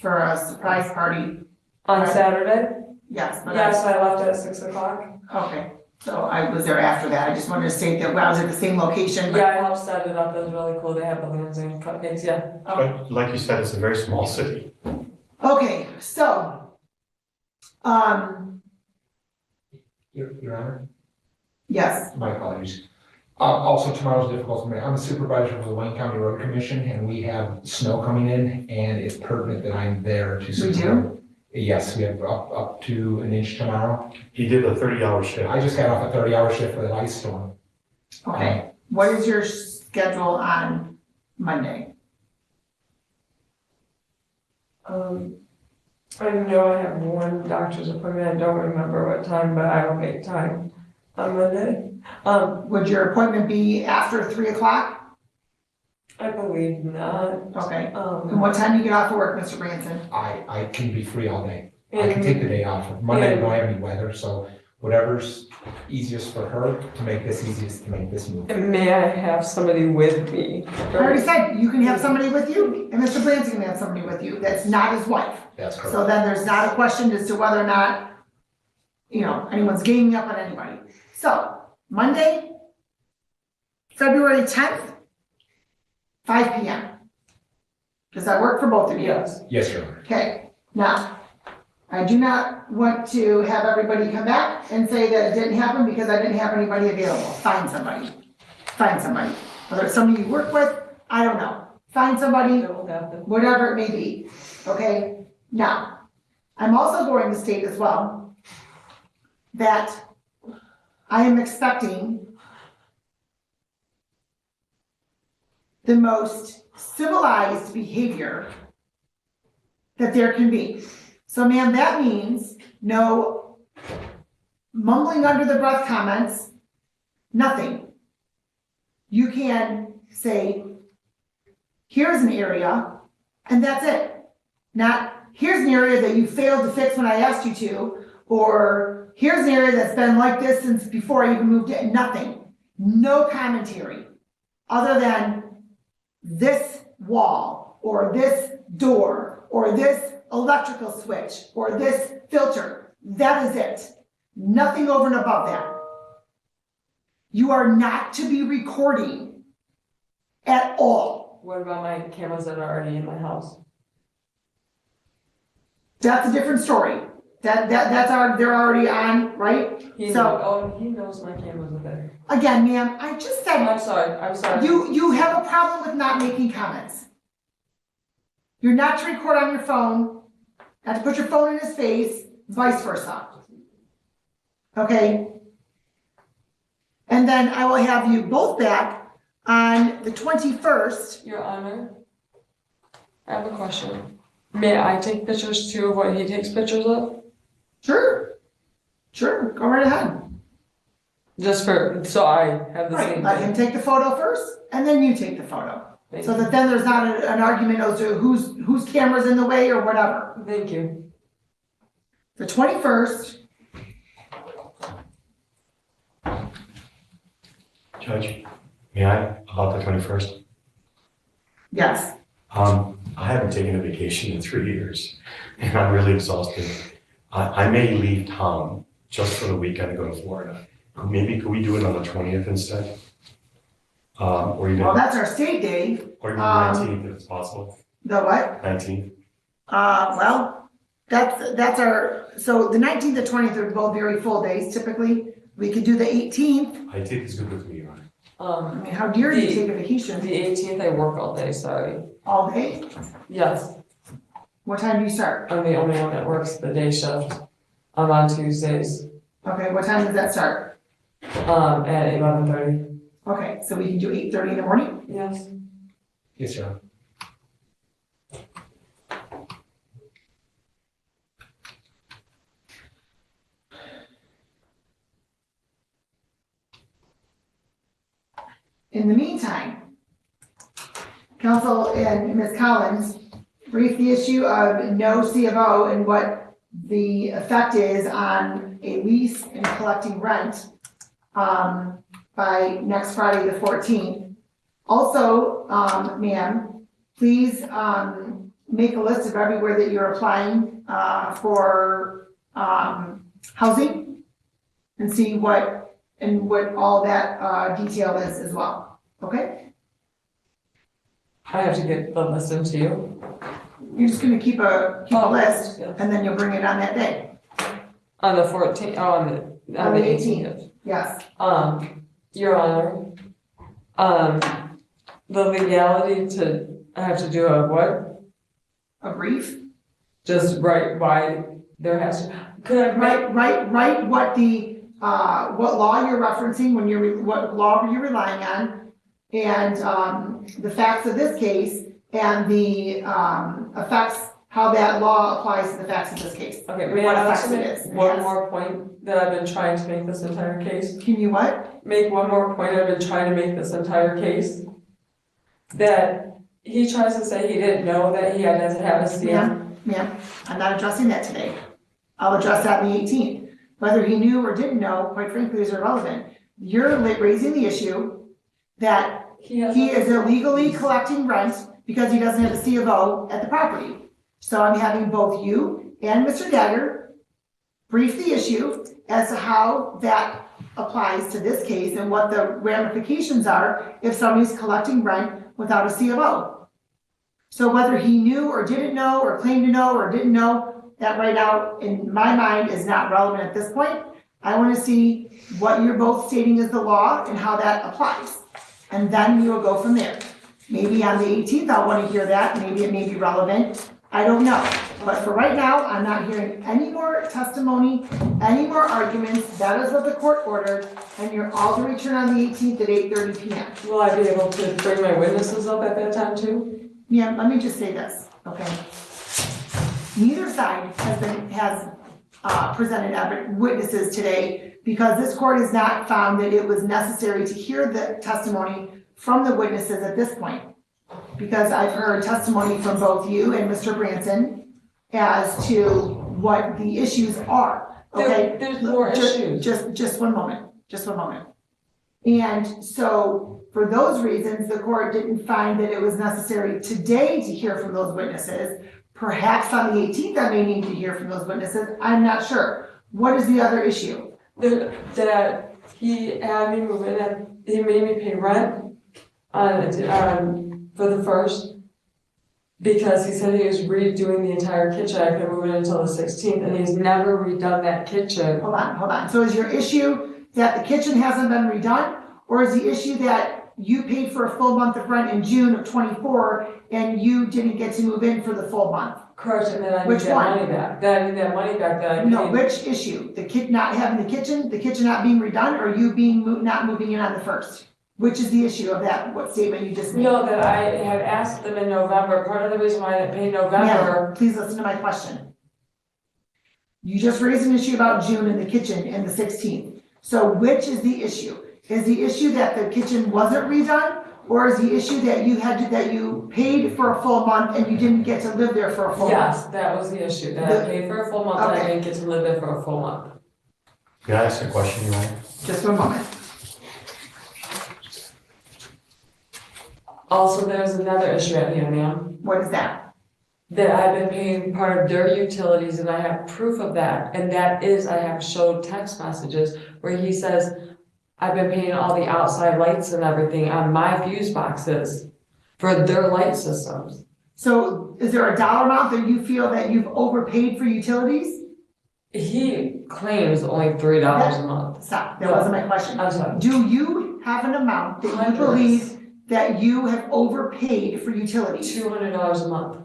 [SPEAKER 3] for a surprise party.
[SPEAKER 2] On Saturday?
[SPEAKER 3] Yes, but
[SPEAKER 2] Yes, I left at 6 o'clock.
[SPEAKER 3] okay, so I was there after that. I just wanted to state that I was at the same location, but.
[SPEAKER 2] Yeah, I helped set it up. It was really cool. They had balloons and cupcakes, yeah.
[SPEAKER 4] But like you said, it's a very small city.
[SPEAKER 3] Okay, so,
[SPEAKER 5] Your Honor,
[SPEAKER 3] yes,
[SPEAKER 5] my apologies. Also, tomorrow's difficult for me. I'm a supervisor for the Wayne County Road Commission, and we have snow coming in, and it's pertinent that I'm there to support.
[SPEAKER 3] We do?
[SPEAKER 5] Yes, we have up to an inch tomorrow.
[SPEAKER 4] He did a 30-hour shift.
[SPEAKER 5] I just got off a 30-hour shift with an ice storm.
[SPEAKER 3] okay. What is your schedule on Monday?
[SPEAKER 2] I know I have one doctor's appointment. I don't remember what time, but I will make time on Monday.
[SPEAKER 3] Would your appointment be after 3 o'clock?
[SPEAKER 2] I believe not.
[SPEAKER 3] Okay, and what time do you get off of work, Mr. Branson?
[SPEAKER 5] I can be free all day. I can take the day off. Monday, we don't have any weather, so whatever's easiest for her to make this easiest to make this move.
[SPEAKER 2] May I have somebody with me?
[SPEAKER 3] I already said, you can have somebody with you, and Mr. Branson can have somebody with you, that's not his wife.
[SPEAKER 5] That's correct.
[SPEAKER 3] So then there's not a question as to whether or not, anyone's ganging up on anybody. So, Monday, February 10th, 5 p.m. Does that work for both of you?
[SPEAKER 2] Yes.
[SPEAKER 5] Yes, Your Honor.
[SPEAKER 3] Okay, now, I do not want to have everybody come back and say that it didn't happen because I didn't have anybody available. Find somebody. Find somebody. Whether it's somebody you work with, I don't know. Find somebody,
[SPEAKER 2] That will happen.
[SPEAKER 3] whatever it may be, okay? Now, I'm also going to state as well that I am expecting the most civilized behavior that there can be. So ma'am, that means no mumbling under the breath comments, nothing. You can say, here's an area, and that's it. Not, here's an area that you failed to fix when I asked you to, or here's an area that's been like this since before I even moved in, nothing. No commentary, other than this wall, or this door, or this electrical switch, or this filter. That is it. Nothing over and above that. You are not to be recording at all.
[SPEAKER 2] What about my cameras that are already in my house?
[SPEAKER 3] That's a different story. They're already on, right?
[SPEAKER 2] He knows my cameras are there.
[SPEAKER 3] Again, ma'am, I just said,
[SPEAKER 2] I'm sorry.
[SPEAKER 3] you have a problem with not making comments. You're not to record on your phone, not to put your phone in his face, vice versa. Okay? And then I will have you both back on the 21st.
[SPEAKER 2] Your Honor, I have a question. May I take pictures too of what he takes pictures of?
[SPEAKER 3] Sure, go right ahead.
[SPEAKER 2] Just so I have the
[SPEAKER 3] Right,
[SPEAKER 2] same
[SPEAKER 3] let him
[SPEAKER 2] thing.
[SPEAKER 3] take the photo first, and then you take the photo.
[SPEAKER 2] Thank
[SPEAKER 3] So
[SPEAKER 2] you.
[SPEAKER 3] that then there's not an argument as to whose camera's in the way or whatever.
[SPEAKER 2] Thank you.
[SPEAKER 3] The 21st,
[SPEAKER 4] Judge, may I, about the 21st?
[SPEAKER 3] yes,
[SPEAKER 4] I haven't taken a vacation in 3 years, and I'm really exhausted. I may leave town just for the weekend to go to Florida. Maybe could we do it on the 20th instead? Or even,
[SPEAKER 3] well, that's our state day.
[SPEAKER 4] or even 19th if it's possible,
[SPEAKER 3] The what?
[SPEAKER 4] 19th.
[SPEAKER 3] Well, that's our, so the 19th and 20th are both very full days typically. We could do the 18th.
[SPEAKER 4] 19th is good with me, Your Honor.
[SPEAKER 3] I mean, how dare you take a vacation?
[SPEAKER 2] The 18th, I work all day, sorry.
[SPEAKER 3] All day?
[SPEAKER 2] Yes,
[SPEAKER 3] What time do you start?
[SPEAKER 2] I'm the only one that works the day shift. I'm on Tuesdays,
[SPEAKER 3] Okay, what time does that start?
[SPEAKER 2] at 11:30.
[SPEAKER 3] Okay, so we can do 8:30 in the morning?
[SPEAKER 2] Yes.
[SPEAKER 5] Yes, Your Honor.
[SPEAKER 3] In the meantime, Council and Ms. Collins brief the issue of no C of O and what the effect is on a lease and collecting rent by next Friday, the 14th. Also, ma'am, please make a list of everywhere that you're applying for housing and see what all that detail is as well, okay?
[SPEAKER 2] I have to get the list into you.
[SPEAKER 3] You're just gonna keep a list,
[SPEAKER 2] Yeah.
[SPEAKER 3] and then you'll bring it on that day,
[SPEAKER 2] On the 14th, on the 18th.
[SPEAKER 3] yes.
[SPEAKER 2] Your Honor, the legality I have to do a what?
[SPEAKER 3] A brief,
[SPEAKER 2] Just write why there has to, could I
[SPEAKER 3] write what law you're referencing what law you're relying on, and, the facts of this case, and the, effects, how that law applies to the facts of this case.
[SPEAKER 2] Okay,
[SPEAKER 3] and
[SPEAKER 2] may
[SPEAKER 3] what
[SPEAKER 2] I
[SPEAKER 3] effects
[SPEAKER 2] also
[SPEAKER 3] it
[SPEAKER 2] make
[SPEAKER 3] is.
[SPEAKER 2] one
[SPEAKER 3] Yes.
[SPEAKER 2] more point that I've been trying to make this entire case?
[SPEAKER 3] Can you what?
[SPEAKER 2] Make one more point I've been trying to make this entire case. That he tries to say he didn't know that he had to have a CM.
[SPEAKER 3] Ma'am, I'm not addressing that today. I'll address that on the 18th. Whether he knew or didn't know, quite frankly, is irrelevant. You're raising the issue that he is illegally collecting rent because he doesn't have a C of O at the property. So I'm having both you and Mr. Dagger brief the issue as to how that applies to this case and what the ramifications are if somebody's collecting rent without a C of O. So whether he knew or didn't know or claimed to know or didn't know, that right now, in my mind, is not relevant at this point. I want to see what you're both stating is the law and how that applies. And then we will go from there. Maybe on the 18th, I'll want to hear that. Maybe it may be relevant. I don't know. But for right now, I'm not hearing any more testimony, any more arguments. That is what the court ordered. And you're all to return on the 18th at 8:30 p.m.
[SPEAKER 2] Will I be able to bring my witnesses up at that time too?
[SPEAKER 3] Yeah, let me just say this, okay? Neither side has presented witnesses today because this court has not found that it was necessary to hear the testimony from the witnesses at this point. because I've heard testimony from both you and Mr. Branson as to what the issues are, okay?
[SPEAKER 2] There's more issues.
[SPEAKER 3] Just one moment, just one moment. And so, for those reasons, the court didn't find that it was necessary today to hear from those witnesses. Perhaps on the 18th, I may need to hear from those witnesses, I'm not sure. What is the other issue?
[SPEAKER 2] That he had me move in and he made me pay rent for the first, because he said he was redoing the entire kitchen. I couldn't move in until the 16th, and he's never redone that kitchen.
[SPEAKER 3] Hold on. So is your issue that the kitchen hasn't been redone, or is the issue that you paid for a full month of rent in June of 24 and you didn't get to move in for the full month?
[SPEAKER 2] Correct, and then I need
[SPEAKER 3] Which
[SPEAKER 2] that
[SPEAKER 3] one?
[SPEAKER 2] money back. Then I need that money back that I paid.
[SPEAKER 3] No, which issue? The not having the kitchen not being redone, or you not moving in on the first? Which is the issue of that, what statement you just made?
[SPEAKER 2] No, that I had asked them in November. Part of the reason why I didn't pay November.
[SPEAKER 3] Yeah, please listen to my question. You just raised an issue about June and the kitchen and the 16th. So which is the issue? Is the issue that the kitchen wasn't redone, or is the issue that you paid for a full month and you didn't get to live there for a full month?
[SPEAKER 2] Yes, that was the issue, that I paid for a full month and I didn't get to live there for a full month.
[SPEAKER 4] Can I ask a question, Your Honor?
[SPEAKER 3] Just one moment.
[SPEAKER 2] Also, there's another issue at hand, ma'am.
[SPEAKER 3] What is that?
[SPEAKER 2] That I've been paying part of their utilities and I have proof of that. And that is, I have showed text messages where he says, I've been paying all the outside lights and everything on my fuse boxes for their light systems.
[SPEAKER 3] So is there a dollar amount that you feel that you've overpaid for utilities?
[SPEAKER 2] He claims only $3 a month.
[SPEAKER 3] Stop, that wasn't my question.
[SPEAKER 2] I'm sorry.
[SPEAKER 3] Do you have an amount that you
[SPEAKER 2] Hundreds.
[SPEAKER 3] believe that you have overpaid for utilities?
[SPEAKER 2] $200 a month.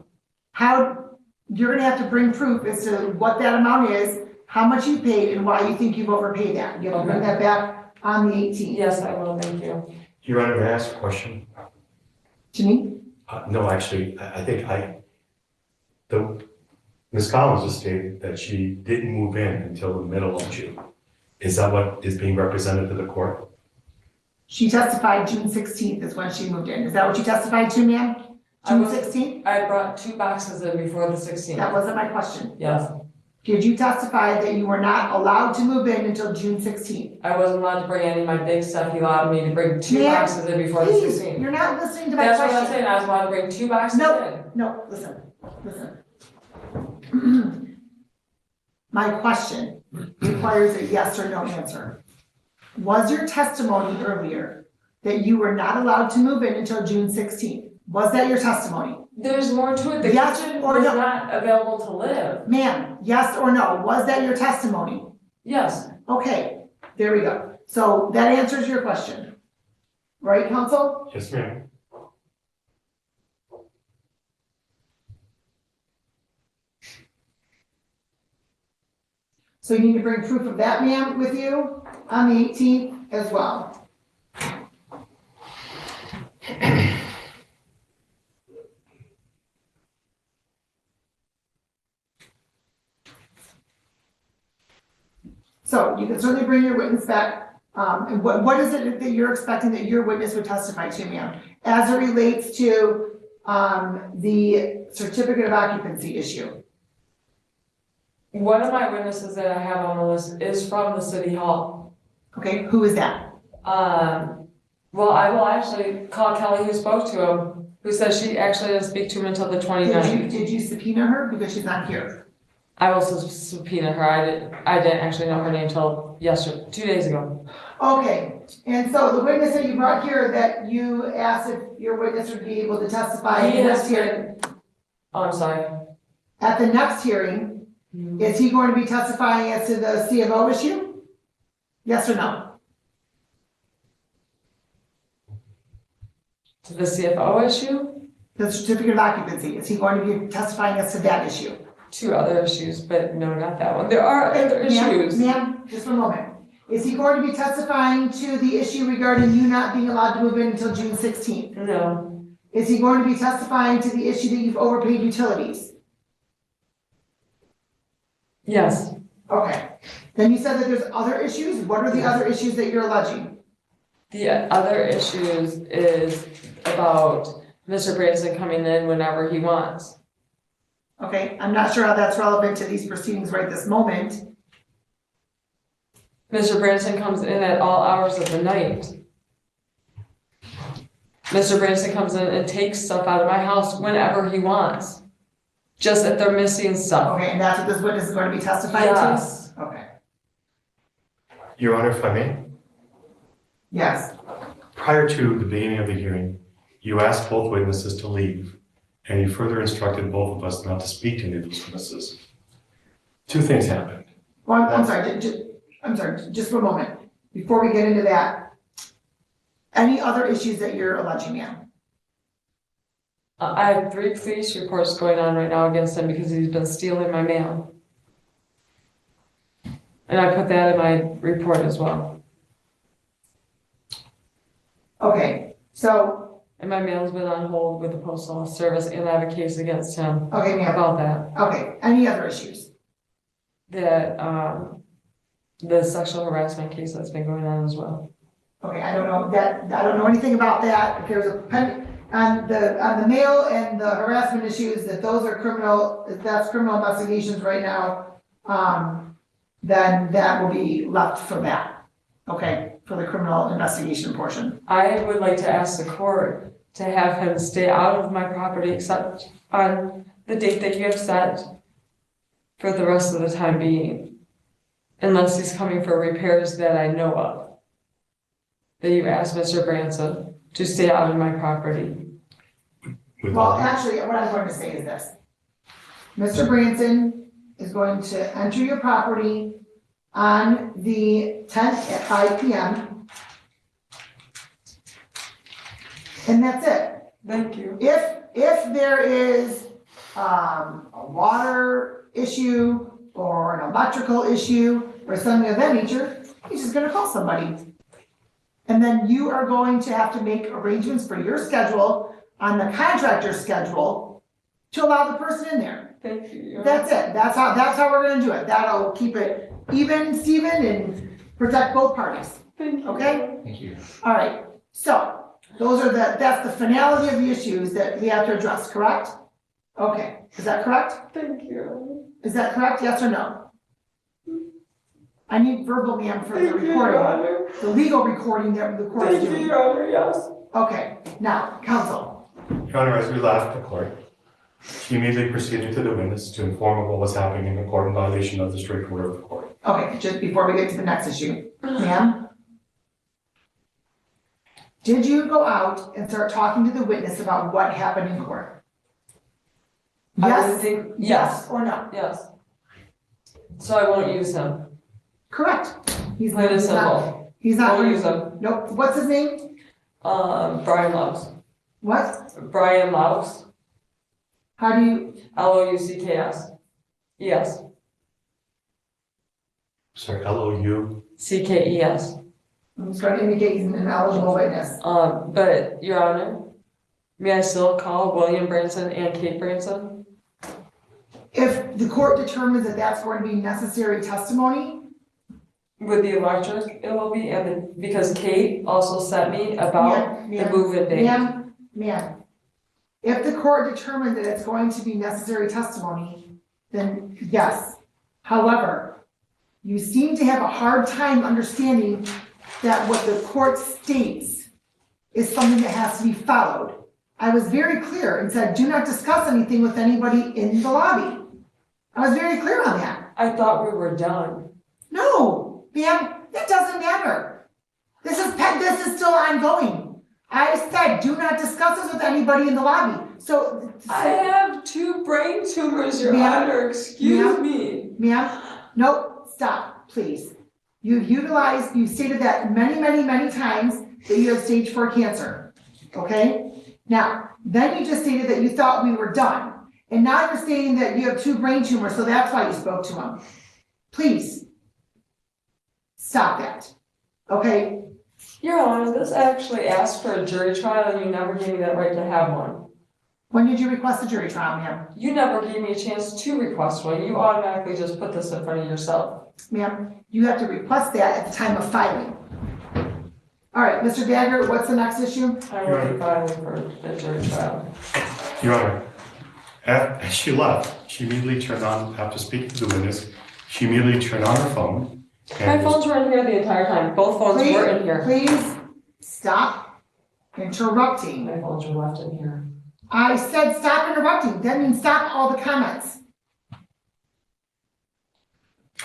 [SPEAKER 3] You're gonna have to bring proof as to what that amount is, how much you paid, and why you think you've overpaid that. You have to bring that back on the 18th.
[SPEAKER 2] Yes, I will, thank you.
[SPEAKER 4] Your Honor, may I ask a question?
[SPEAKER 3] To me?
[SPEAKER 4] No, actually, I think Ms. Collins just stated that she didn't move in until the middle of June. Is that what is being represented to the court?
[SPEAKER 3] She testified June 16th is when she moved in. Is that what you testified to, ma'am? June 16th?
[SPEAKER 2] I brought 2 boxes in before the 16th.
[SPEAKER 3] That wasn't my question.
[SPEAKER 2] Yes,
[SPEAKER 3] Did you testify that you were not allowed to move in until June 16th?
[SPEAKER 2] I wasn't allowed to bring any of my big stuff. He allowed me to bring 2
[SPEAKER 3] Ma'am,
[SPEAKER 2] boxes in before the
[SPEAKER 3] Please,
[SPEAKER 2] 16th.
[SPEAKER 3] you're not listening to my
[SPEAKER 2] That's what I'm
[SPEAKER 3] question.
[SPEAKER 2] saying, I was allowed to bring 2 boxes in.
[SPEAKER 3] No, listen. My question requires a yes or no answer. Was your testimony earlier that you were not allowed to move in until June 16th? Was that your testimony?
[SPEAKER 2] There's more to it. The
[SPEAKER 3] Yes
[SPEAKER 2] kitchen
[SPEAKER 3] or
[SPEAKER 2] was
[SPEAKER 3] no?
[SPEAKER 2] not available to live.
[SPEAKER 3] Ma'am, yes or no? Was that your testimony?
[SPEAKER 2] Yes,
[SPEAKER 3] Okay, there we go. So that answers your question. Right, counsel?
[SPEAKER 4] Yes, ma'am.
[SPEAKER 3] So you need to bring proof of that, ma'am, with you on the 18th as well. So you can certainly bring your witness back. And what is it that you're expecting that your witness would testify to, ma'am? As it relates to the certificate of occupancy issue?
[SPEAKER 2] one of my witnesses that I have on the list is from the city hall.
[SPEAKER 3] Okay, who is that?
[SPEAKER 2] Well, I will actually call Kelly who spoke to him, who says she actually didn't speak to him until the 29th.
[SPEAKER 3] Did you subpoena her because she's not here?
[SPEAKER 2] I will subpoena her. I didn't actually know her name until yesterday, 2 days ago.
[SPEAKER 3] Okay, and so the witness that you brought here that you asked if your witness would be able to testify at
[SPEAKER 2] He
[SPEAKER 3] the
[SPEAKER 2] has
[SPEAKER 3] next hearing.
[SPEAKER 2] Oh, I'm sorry.
[SPEAKER 3] At the next hearing, is he going to be testifying as to the C of O issue? Yes or no?
[SPEAKER 2] To the CFO issue?
[SPEAKER 3] The certificate of occupancy, is he going to be testifying as to that issue?
[SPEAKER 2] 2 other issues, but no, not that one. There are other issues.
[SPEAKER 3] Ma'am, just one moment. Is he going to be testifying to the issue regarding you not being allowed to move in until June 16th?
[SPEAKER 2] No.
[SPEAKER 3] Is he going to be testifying to the issue that you've overpaid utilities?
[SPEAKER 2] Yes.
[SPEAKER 3] Okay. Then you said that there's other issues. What are the other issues that you're alleging?
[SPEAKER 2] The other issues is about Mr. Branson coming in whenever he wants.
[SPEAKER 3] Okay, I'm not sure how that's relevant to these proceedings right this moment.
[SPEAKER 2] Mr. Branson comes in at all hours of the night. Mr. Branson comes in and takes stuff out of my house whenever he wants. Just if they're missing stuff.
[SPEAKER 3] Okay, and that's what this witness is going to be testifying to?
[SPEAKER 2] Yes.
[SPEAKER 3] Okay,
[SPEAKER 4] Your Honor, if I may,
[SPEAKER 3] yes,
[SPEAKER 4] prior to the beginning of the hearing, you asked both witnesses to leave, and you further instructed both of us not to speak to any of those witnesses. Two things happened.
[SPEAKER 3] well, I'm sorry, just for a moment, before we get into that. Any other issues that you're alleging, ma'am?
[SPEAKER 2] I have 3 police reports going on right now against him because he's been stealing my mail. And I put that in my report as well.
[SPEAKER 3] Okay, so,
[SPEAKER 2] And my mail's been on hold with the postal service and I have a case against him
[SPEAKER 3] okay, ma'am,
[SPEAKER 2] about that.
[SPEAKER 3] okay, any other issues?
[SPEAKER 2] That, the sexual harassment case that's been going on as well.
[SPEAKER 3] Okay, I don't know anything about that. If there's a pen, on the mail and the harassment issues, that those are criminal, if that's criminal investigations right now, then that will be left for that, okay, for the criminal investigation portion.
[SPEAKER 2] I would like to ask the court to have him stay out of my property except on the date that you have set for the rest of the time being. Unless he's coming for repairs that I know of. That you asked Mr. Branson to stay out of my property.
[SPEAKER 3] Well, actually, what I'm going to say is this. Mr. Branson is going to enter your property on the 10th at 5 p.m. And that's it.
[SPEAKER 2] Thank you.
[SPEAKER 3] If there is a water issue or an electrical issue or something of that nature, he's just gonna call somebody. And then you are going to have to make arrangements for your schedule on the contractor's schedule to allow the person in there.
[SPEAKER 2] Thank you.
[SPEAKER 3] That's it. That's how we're gonna do it. That'll keep it even, Steven, and protect both parties.
[SPEAKER 2] Thank you.
[SPEAKER 3] Okay?
[SPEAKER 5] Thank you.
[SPEAKER 3] All right. So that's the finality of the issues that we have to address, correct? Okay. Is that correct?
[SPEAKER 2] Thank you.
[SPEAKER 3] Is that correct? Yes or no? I need verbal, ma'am, for the
[SPEAKER 2] Thank you, Your
[SPEAKER 3] recording,
[SPEAKER 2] Honor.
[SPEAKER 3] the legal recording that the court is
[SPEAKER 2] Thank you,
[SPEAKER 3] doing.
[SPEAKER 2] Your Honor, yes.
[SPEAKER 3] Okay, now, counsel.
[SPEAKER 4] Your Honor, as we left the court, she immediately proceeded to the witness to inform of what was happening in the court in violation of the strict order of the court.
[SPEAKER 3] Okay, just before we get to the next issue, ma'am. Did you go out and start talking to the witness about what happened in court? Yes,
[SPEAKER 2] Yes,
[SPEAKER 3] yes or no?
[SPEAKER 2] yes. So I won't use him.
[SPEAKER 3] Correct. He's
[SPEAKER 2] Plain and
[SPEAKER 3] not,
[SPEAKER 2] simple.
[SPEAKER 3] he's not,
[SPEAKER 2] Won't use him.
[SPEAKER 3] nope, what's his name?
[SPEAKER 2] Brian Loves.
[SPEAKER 3] What?
[SPEAKER 2] Brian Loves.
[SPEAKER 3] How do you,
[SPEAKER 2] Loucks. Yes.
[SPEAKER 4] Sorry, LOU.
[SPEAKER 2] CKES.
[SPEAKER 3] I'm just going to indicate he's an ineligible witness.
[SPEAKER 2] But Your Honor, may I still call William Branson and Kate Branson?
[SPEAKER 3] If the court determines that that's going to be necessary testimony,
[SPEAKER 2] With the electric, it will be, because Kate also sent me about the move-in date.
[SPEAKER 3] Ma'am, if the court determines that it's going to be necessary testimony, then yes. However, you seem to have a hard time understanding that what the court states is something that has to be followed. I was very clear and said, do not discuss anything with anybody in the lobby. I was very clear on that.
[SPEAKER 2] I thought we were done.
[SPEAKER 3] No, ma'am, it doesn't matter. This is still ongoing. I said, do not discuss this with anybody in the lobby. So
[SPEAKER 2] I have 2 brain tumors, Your
[SPEAKER 3] Ma'am,
[SPEAKER 2] Honor, excuse
[SPEAKER 3] ma'am.
[SPEAKER 2] me.
[SPEAKER 3] Ma'am, nope, stop, please. You stated that many times that you have stage 4 cancer, okay? Now, then you just stated that you thought we were done. And now you're stating that you have 2 brain tumors, so that's why you spoke to him. Please, stop that, okay?
[SPEAKER 2] Your Honor, this actually asked for a jury trial and you never gave me that right to have one.
[SPEAKER 3] When did you request a jury trial, ma'am?
[SPEAKER 2] You never gave me a chance to request one. You automatically just put this in front of yourself.
[SPEAKER 3] Ma'am, you have to request that at the time of filing. All right, Mr. Dagger, what's the next issue?
[SPEAKER 2] I will be filing for a jury trial.
[SPEAKER 4] Your Honor, as she left, she immediately turned on, after speaking to the witness, she immediately turned on her phone.
[SPEAKER 2] My phones were in here the entire time. Both phones were in here.
[SPEAKER 3] Please stop interrupting.
[SPEAKER 2] My phones were left in here.
[SPEAKER 3] I said stop interrupting, that means stop all the comments.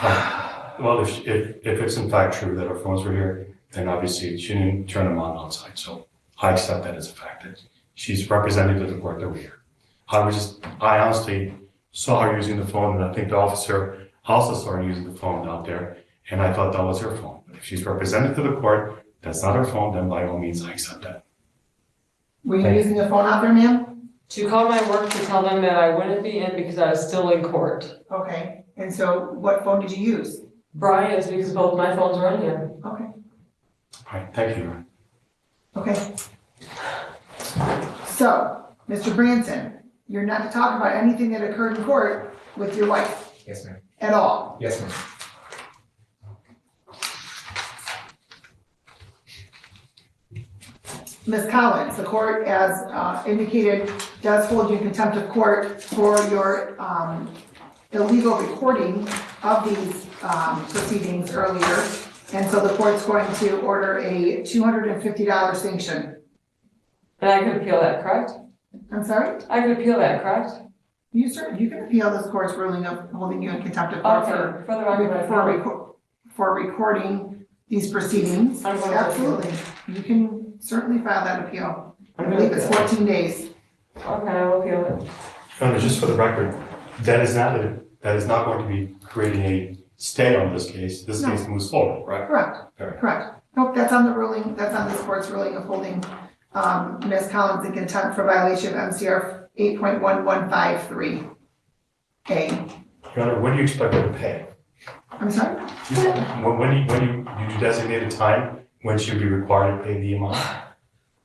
[SPEAKER 4] Well, if it's in fact true that her phones were here, then obviously she didn't turn them on outside, so I accept that as a fact that she's representing to the court that we're here. I honestly saw her using the phone, and I think the officer also saw her using the phone out there, and I thought that was her phone. But if she's represented to the court, that's not her phone, then by all means, I accept that.
[SPEAKER 3] Were you using the phone out there, ma'am?
[SPEAKER 2] To call my work to tell them that I wouldn't be in because I was still in court.
[SPEAKER 3] Okay, and so what phone did you use?
[SPEAKER 2] Brian's, because both my phones were in here.
[SPEAKER 3] Okay,
[SPEAKER 4] All right, thank you, Your Honor.
[SPEAKER 3] okay. So, Mr. Branson, you're not to talk about anything that occurred in court with your wife
[SPEAKER 5] Yes, ma'am.
[SPEAKER 3] at all.
[SPEAKER 5] Yes, ma'am.
[SPEAKER 3] Ms. Collins, the court, as indicated, does hold you in contempt of court for your illegal recording of these proceedings earlier. And so the court's going to order a $250 sanction.
[SPEAKER 2] And I could appeal that, correct?
[SPEAKER 3] I'm sorry?
[SPEAKER 2] I could appeal that, correct?
[SPEAKER 3] You can appeal this court's ruling of holding you in contempt of court
[SPEAKER 2] Okay, for the record, I
[SPEAKER 3] for recording these proceedings.
[SPEAKER 2] I'm going to
[SPEAKER 3] Absolutely. You can certainly file that appeal. I
[SPEAKER 2] I'm
[SPEAKER 3] believe
[SPEAKER 2] gonna
[SPEAKER 3] it's
[SPEAKER 2] appeal.
[SPEAKER 3] 14 days.
[SPEAKER 2] Okay, I will appeal it.
[SPEAKER 4] Your Honor, just for the record, that is not going to be creating a stay on this case. This
[SPEAKER 3] No.
[SPEAKER 4] case moves forward, right?
[SPEAKER 3] Correct,
[SPEAKER 4] Correct.
[SPEAKER 3] correct. Nope, that's on the ruling, that's on this court's ruling of holding Ms. Collins in contempt for violation of MCR 8.1153A.
[SPEAKER 4] Your Honor, when do you expect her to pay?
[SPEAKER 3] I'm sorry?
[SPEAKER 4] When you designate a time when she'll be required to pay the amount?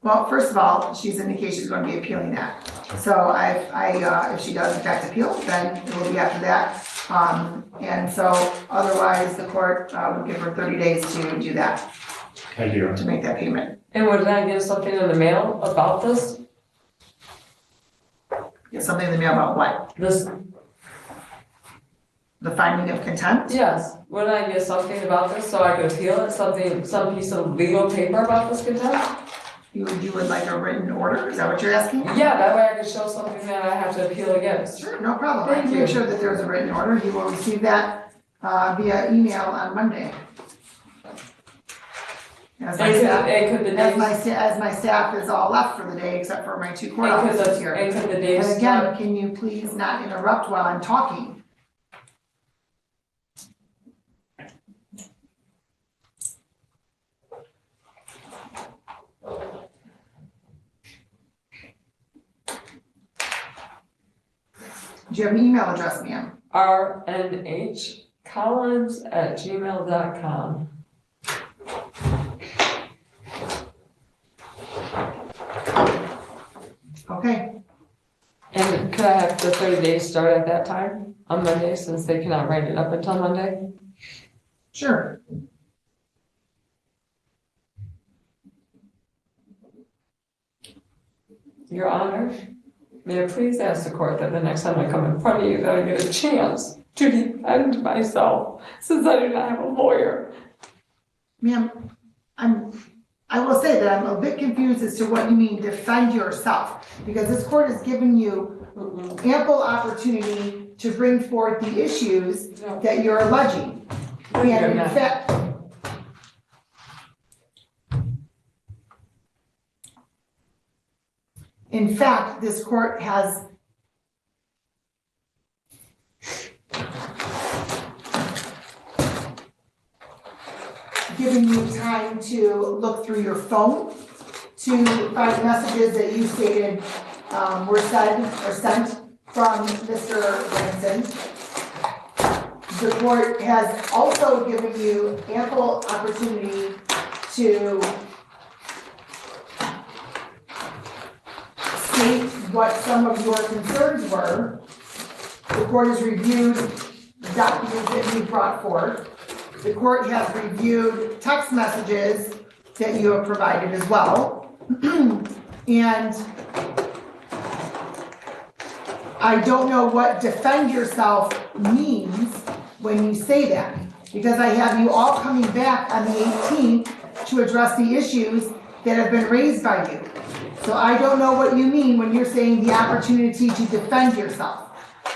[SPEAKER 3] Well, first of all, she's indicated she's going to be appealing that. So if she does in fact appeal, then it will be after that. And so otherwise, the court would give her 30 days to do that,
[SPEAKER 4] Thank you, Your Honor.
[SPEAKER 3] to make that payment.
[SPEAKER 2] And would I get something in the mail about this?
[SPEAKER 3] Get something in the mail about what?
[SPEAKER 2] This,
[SPEAKER 3] The finding of contempt?
[SPEAKER 2] yes, would I get something about this so I could appeal it, some piece of legal paper about this contempt?
[SPEAKER 3] You would like a written order? Is that what you're asking?
[SPEAKER 2] Yeah, that way I could show something that I have to appeal against.
[SPEAKER 3] Sure, no problem. I
[SPEAKER 2] Thank
[SPEAKER 3] can
[SPEAKER 2] you.
[SPEAKER 3] make sure that there's a written order. You will receive that via email on Monday. As my staff,
[SPEAKER 2] And could the days,
[SPEAKER 3] as my staff is all left for the day, except for my two court
[SPEAKER 2] and
[SPEAKER 3] officers here.
[SPEAKER 2] could the days
[SPEAKER 3] And again,
[SPEAKER 2] start?
[SPEAKER 3] can you please not interrupt while I'm talking? Do you have an email address, ma'am?
[SPEAKER 2] rnhcollins@gmail.com.
[SPEAKER 3] Okay,
[SPEAKER 2] And could I have the 30 days start at that time on Monday, since they cannot write it up until Monday?
[SPEAKER 3] sure.
[SPEAKER 2] Your Honor, may I please ask the court that the next time I come in front of you, that I get a chance to defend myself, since I do not have a lawyer.
[SPEAKER 3] Ma'am, I will say that I'm a bit confused as to what you mean defend yourself, because this court has given you ample opportunity to bring forth the issues
[SPEAKER 2] No.
[SPEAKER 3] that you're alleging.
[SPEAKER 2] No, you're
[SPEAKER 3] And in
[SPEAKER 2] not.
[SPEAKER 3] fact, this court has given you time to look through your phone to find messages that you stated were said or sent from Mr. Branson. The court has also given you ample opportunity to state what some of your concerns were. The court has reviewed the documents that you brought forth. The court has reviewed text messages that you have provided as well. And I don't know what defend yourself means when you say that, because I have you all coming back on the 18th to address the issues that have been raised by you. So I don't know what you mean when you're saying the opportunity to defend yourself.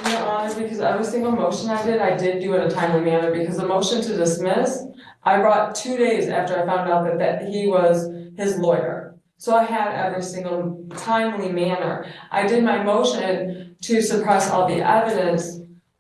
[SPEAKER 2] Your Honor, because every single motion I did do in a timely manner, because the motion to dismiss, I brought 2 days after I found out that he was his lawyer. So I had every single timely manner. I did my motion to suppress all the evidence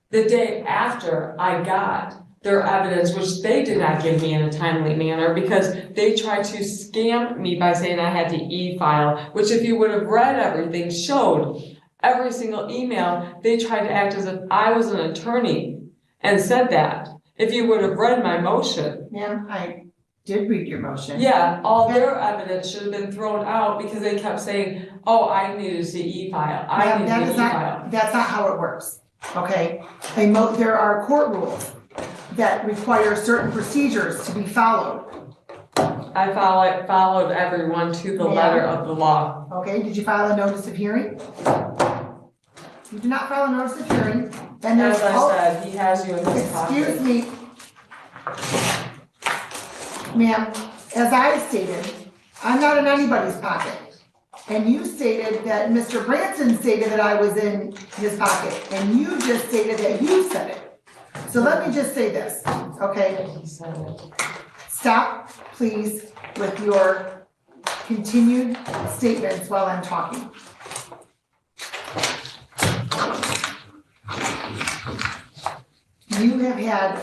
[SPEAKER 2] the day after I got their evidence, which they did not give me in a timely manner because they tried to scam me by saying I had to e-file, which if you would have read everything showed every single email, they tried to act as if I was an attorney and said that. If you would have read my motion.
[SPEAKER 3] Ma'am, I did read your motion.
[SPEAKER 2] Yeah, all their evidence should have been thrown out because they kept saying, oh, I needed to e-file, I
[SPEAKER 3] Ma'am,
[SPEAKER 2] needed
[SPEAKER 3] that
[SPEAKER 2] to
[SPEAKER 3] is not,
[SPEAKER 2] e-file.
[SPEAKER 3] that's not how it works, okay? There are court rules that require certain procedures to be followed,
[SPEAKER 2] I followed everyone to the letter of the law.
[SPEAKER 3] okay? Did you file a notice of hearing? You did not file a notice of hearing, then there's.
[SPEAKER 2] As I said, he has you in his pocket.
[SPEAKER 3] Excuse me. Ma'am, as I stated, I'm not in anybody's pocket. And you stated that Mr. Branson stated that I was in his pocket, and you just stated that you said it. So let me just say this, okay?
[SPEAKER 2] He said it.
[SPEAKER 3] Stop, please, with your continued statements while I'm talking. You have had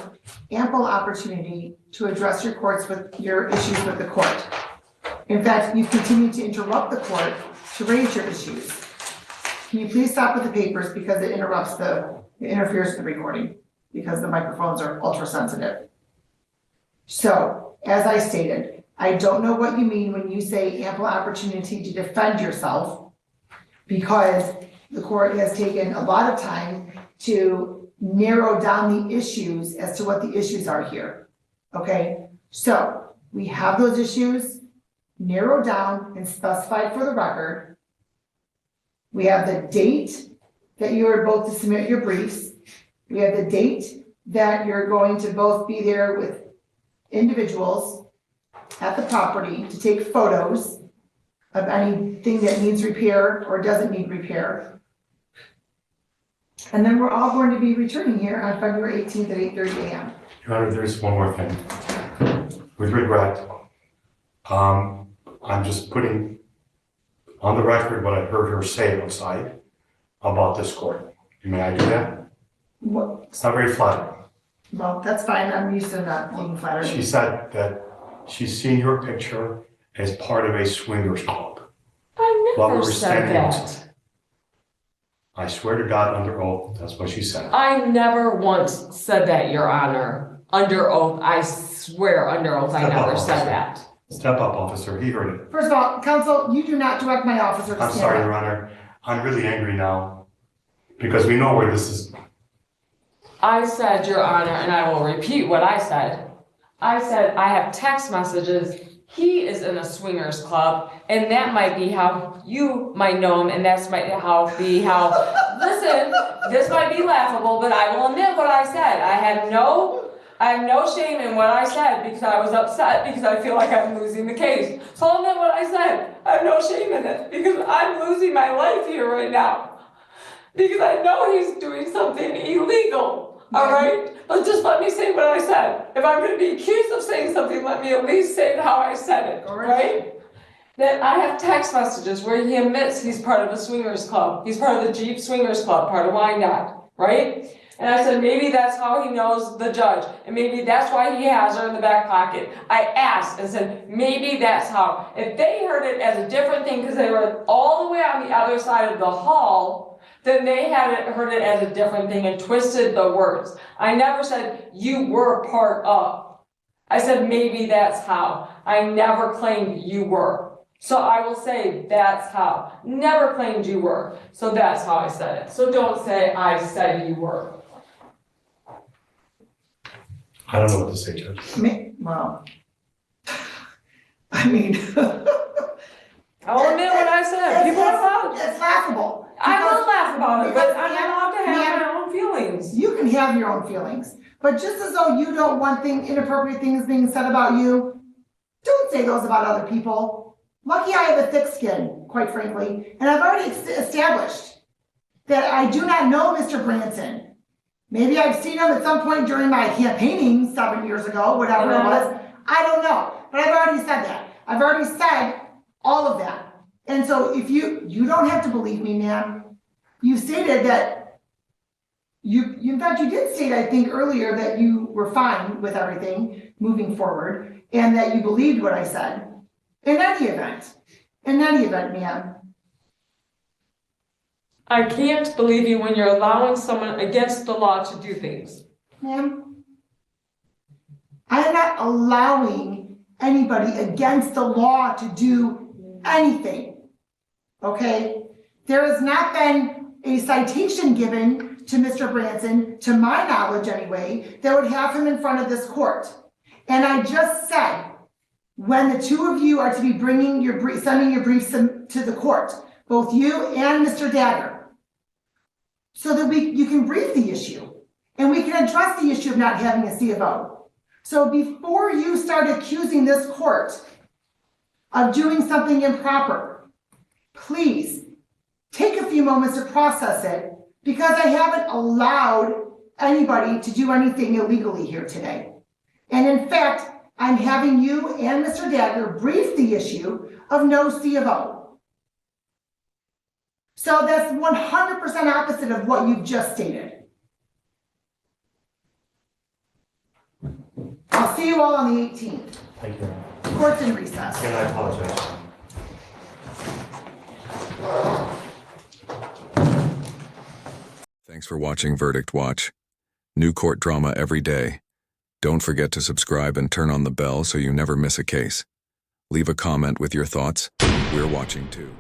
[SPEAKER 3] ample opportunity to address your issues with the court. In fact, you've continued to interrupt the court to raise your issues. Can you please stop with the papers because it interferes with the recording because the microphones are ultra sensitive. So, as I stated, I don't know what you mean when you say ample opportunity to defend yourself because the court has taken a lot of time to narrow down the issues as to what the issues are here, okay? So, we have those issues narrowed down and specified for the record. We have the date that you are both to submit your briefs. We have the date that you're going to both be there with individuals at the property to take photos of anything that needs repair or doesn't need repair. And then we're all going to be returning here on February 18th at 8:30 a.m.
[SPEAKER 4] Your Honor, there's one more thing. With regret, I'm just putting on the record what I heard her say outside about this court. May I do that?
[SPEAKER 3] What?
[SPEAKER 4] It's not very flattering.
[SPEAKER 3] Well, that's fine. I'm used to not being flattered.
[SPEAKER 4] She said that she's seen your picture as part of a swingers club.
[SPEAKER 2] I
[SPEAKER 4] While we
[SPEAKER 2] never
[SPEAKER 4] were
[SPEAKER 2] said
[SPEAKER 4] standing
[SPEAKER 2] that.
[SPEAKER 4] outside. I swear to God, under oath, that's what she said.
[SPEAKER 2] I never once said that, Your Honor. Under oath, I swear under oath, I
[SPEAKER 4] Step up,
[SPEAKER 2] never said
[SPEAKER 4] officer.
[SPEAKER 2] that.
[SPEAKER 4] Step up, officer, he heard it.
[SPEAKER 3] First of all, counsel, you do not direct my officer to
[SPEAKER 4] I'm
[SPEAKER 3] stand
[SPEAKER 4] sorry,
[SPEAKER 3] up.
[SPEAKER 4] Your Honor. I'm really angry now because we know where this is.
[SPEAKER 2] I said, Your Honor, and I will repeat what I said. I said, I have text messages. He is in a swingers club, and that might be how you might know him, and that's might be how, listen, this might be laughable, but I will admit what I said. I have no shame in what I said because I was upset because I feel like I'm losing the case. So I'll admit what I said. I have no shame in it because I'm losing my life here right now. Because I know he's doing something illegal. All right, but just let me say what I said. If I'm going to be accused of saying something, let me at least say how I said it, right? That I have text messages where he admits he's part of a swingers club. He's part of the Jeep Swingers Club, part of Wyandotte, right? And I said, maybe that's how he knows the judge, and maybe that's why he has her in the back pocket. I asked and said, maybe that's how. If they heard it as a different thing because they were all the way on the other side of the hall, then they heard it as a different thing and twisted the words. I never said you were part of. I said maybe that's how. I never claimed you were. So I will say that's how. Never claimed you were. So that's how I said it. So don't say I said you were.
[SPEAKER 4] I don't know what to say, Judge.
[SPEAKER 3] Well, I mean.
[SPEAKER 2] I'll admit what I said. People are allowed.
[SPEAKER 3] It's laughable.
[SPEAKER 2] I will laugh about it, but
[SPEAKER 3] because
[SPEAKER 2] I'm allowed to have my own feelings.
[SPEAKER 3] You can have your own feelings, but just as though you don't want inappropriate things being said about you, don't say those about other people. Lucky I have a thick skin, quite frankly, and I've already established that I do not know Mr. Branson. Maybe I've seen him at some point during my campaigning 7 years ago, whatever it was. I don't know, but I've already said that. I've already said all of that. And so if you don't have to believe me, ma'am. You stated that in fact, you did state, I think earlier, that you were fine with everything moving forward and that you believed what I said. In any event, ma'am.
[SPEAKER 2] I can't believe you when you're allowing someone against the law to do things.
[SPEAKER 3] Ma'am, I am not allowing anybody against the law to do anything, okay? There has not been a citation given to Mr. Branson, to my knowledge anyway, that would have him in front of this court. And I just said, when the two of you are to be sending your briefs to the court, both you and Mr. Dagger, so that you can brief the issue and we can address the issue of not having a C of O. So before you start accusing this court of doing something improper, please take a few moments to process it, because I haven't allowed anybody to do anything illegally here today. And in fact, I'm having you and Mr. Dagger brief the issue of no C of O. So that's 100% opposite of what you've just stated. I'll see you all on the 18th.
[SPEAKER 4] Thank you.
[SPEAKER 3] Court's in recess.
[SPEAKER 4] And I apologize.
[SPEAKER 1] Thanks for watching Verdict Watch. New court drama every day. Don't forget to subscribe and turn on the bell so you never miss a case. Leave a comment with your thoughts. We're watching too.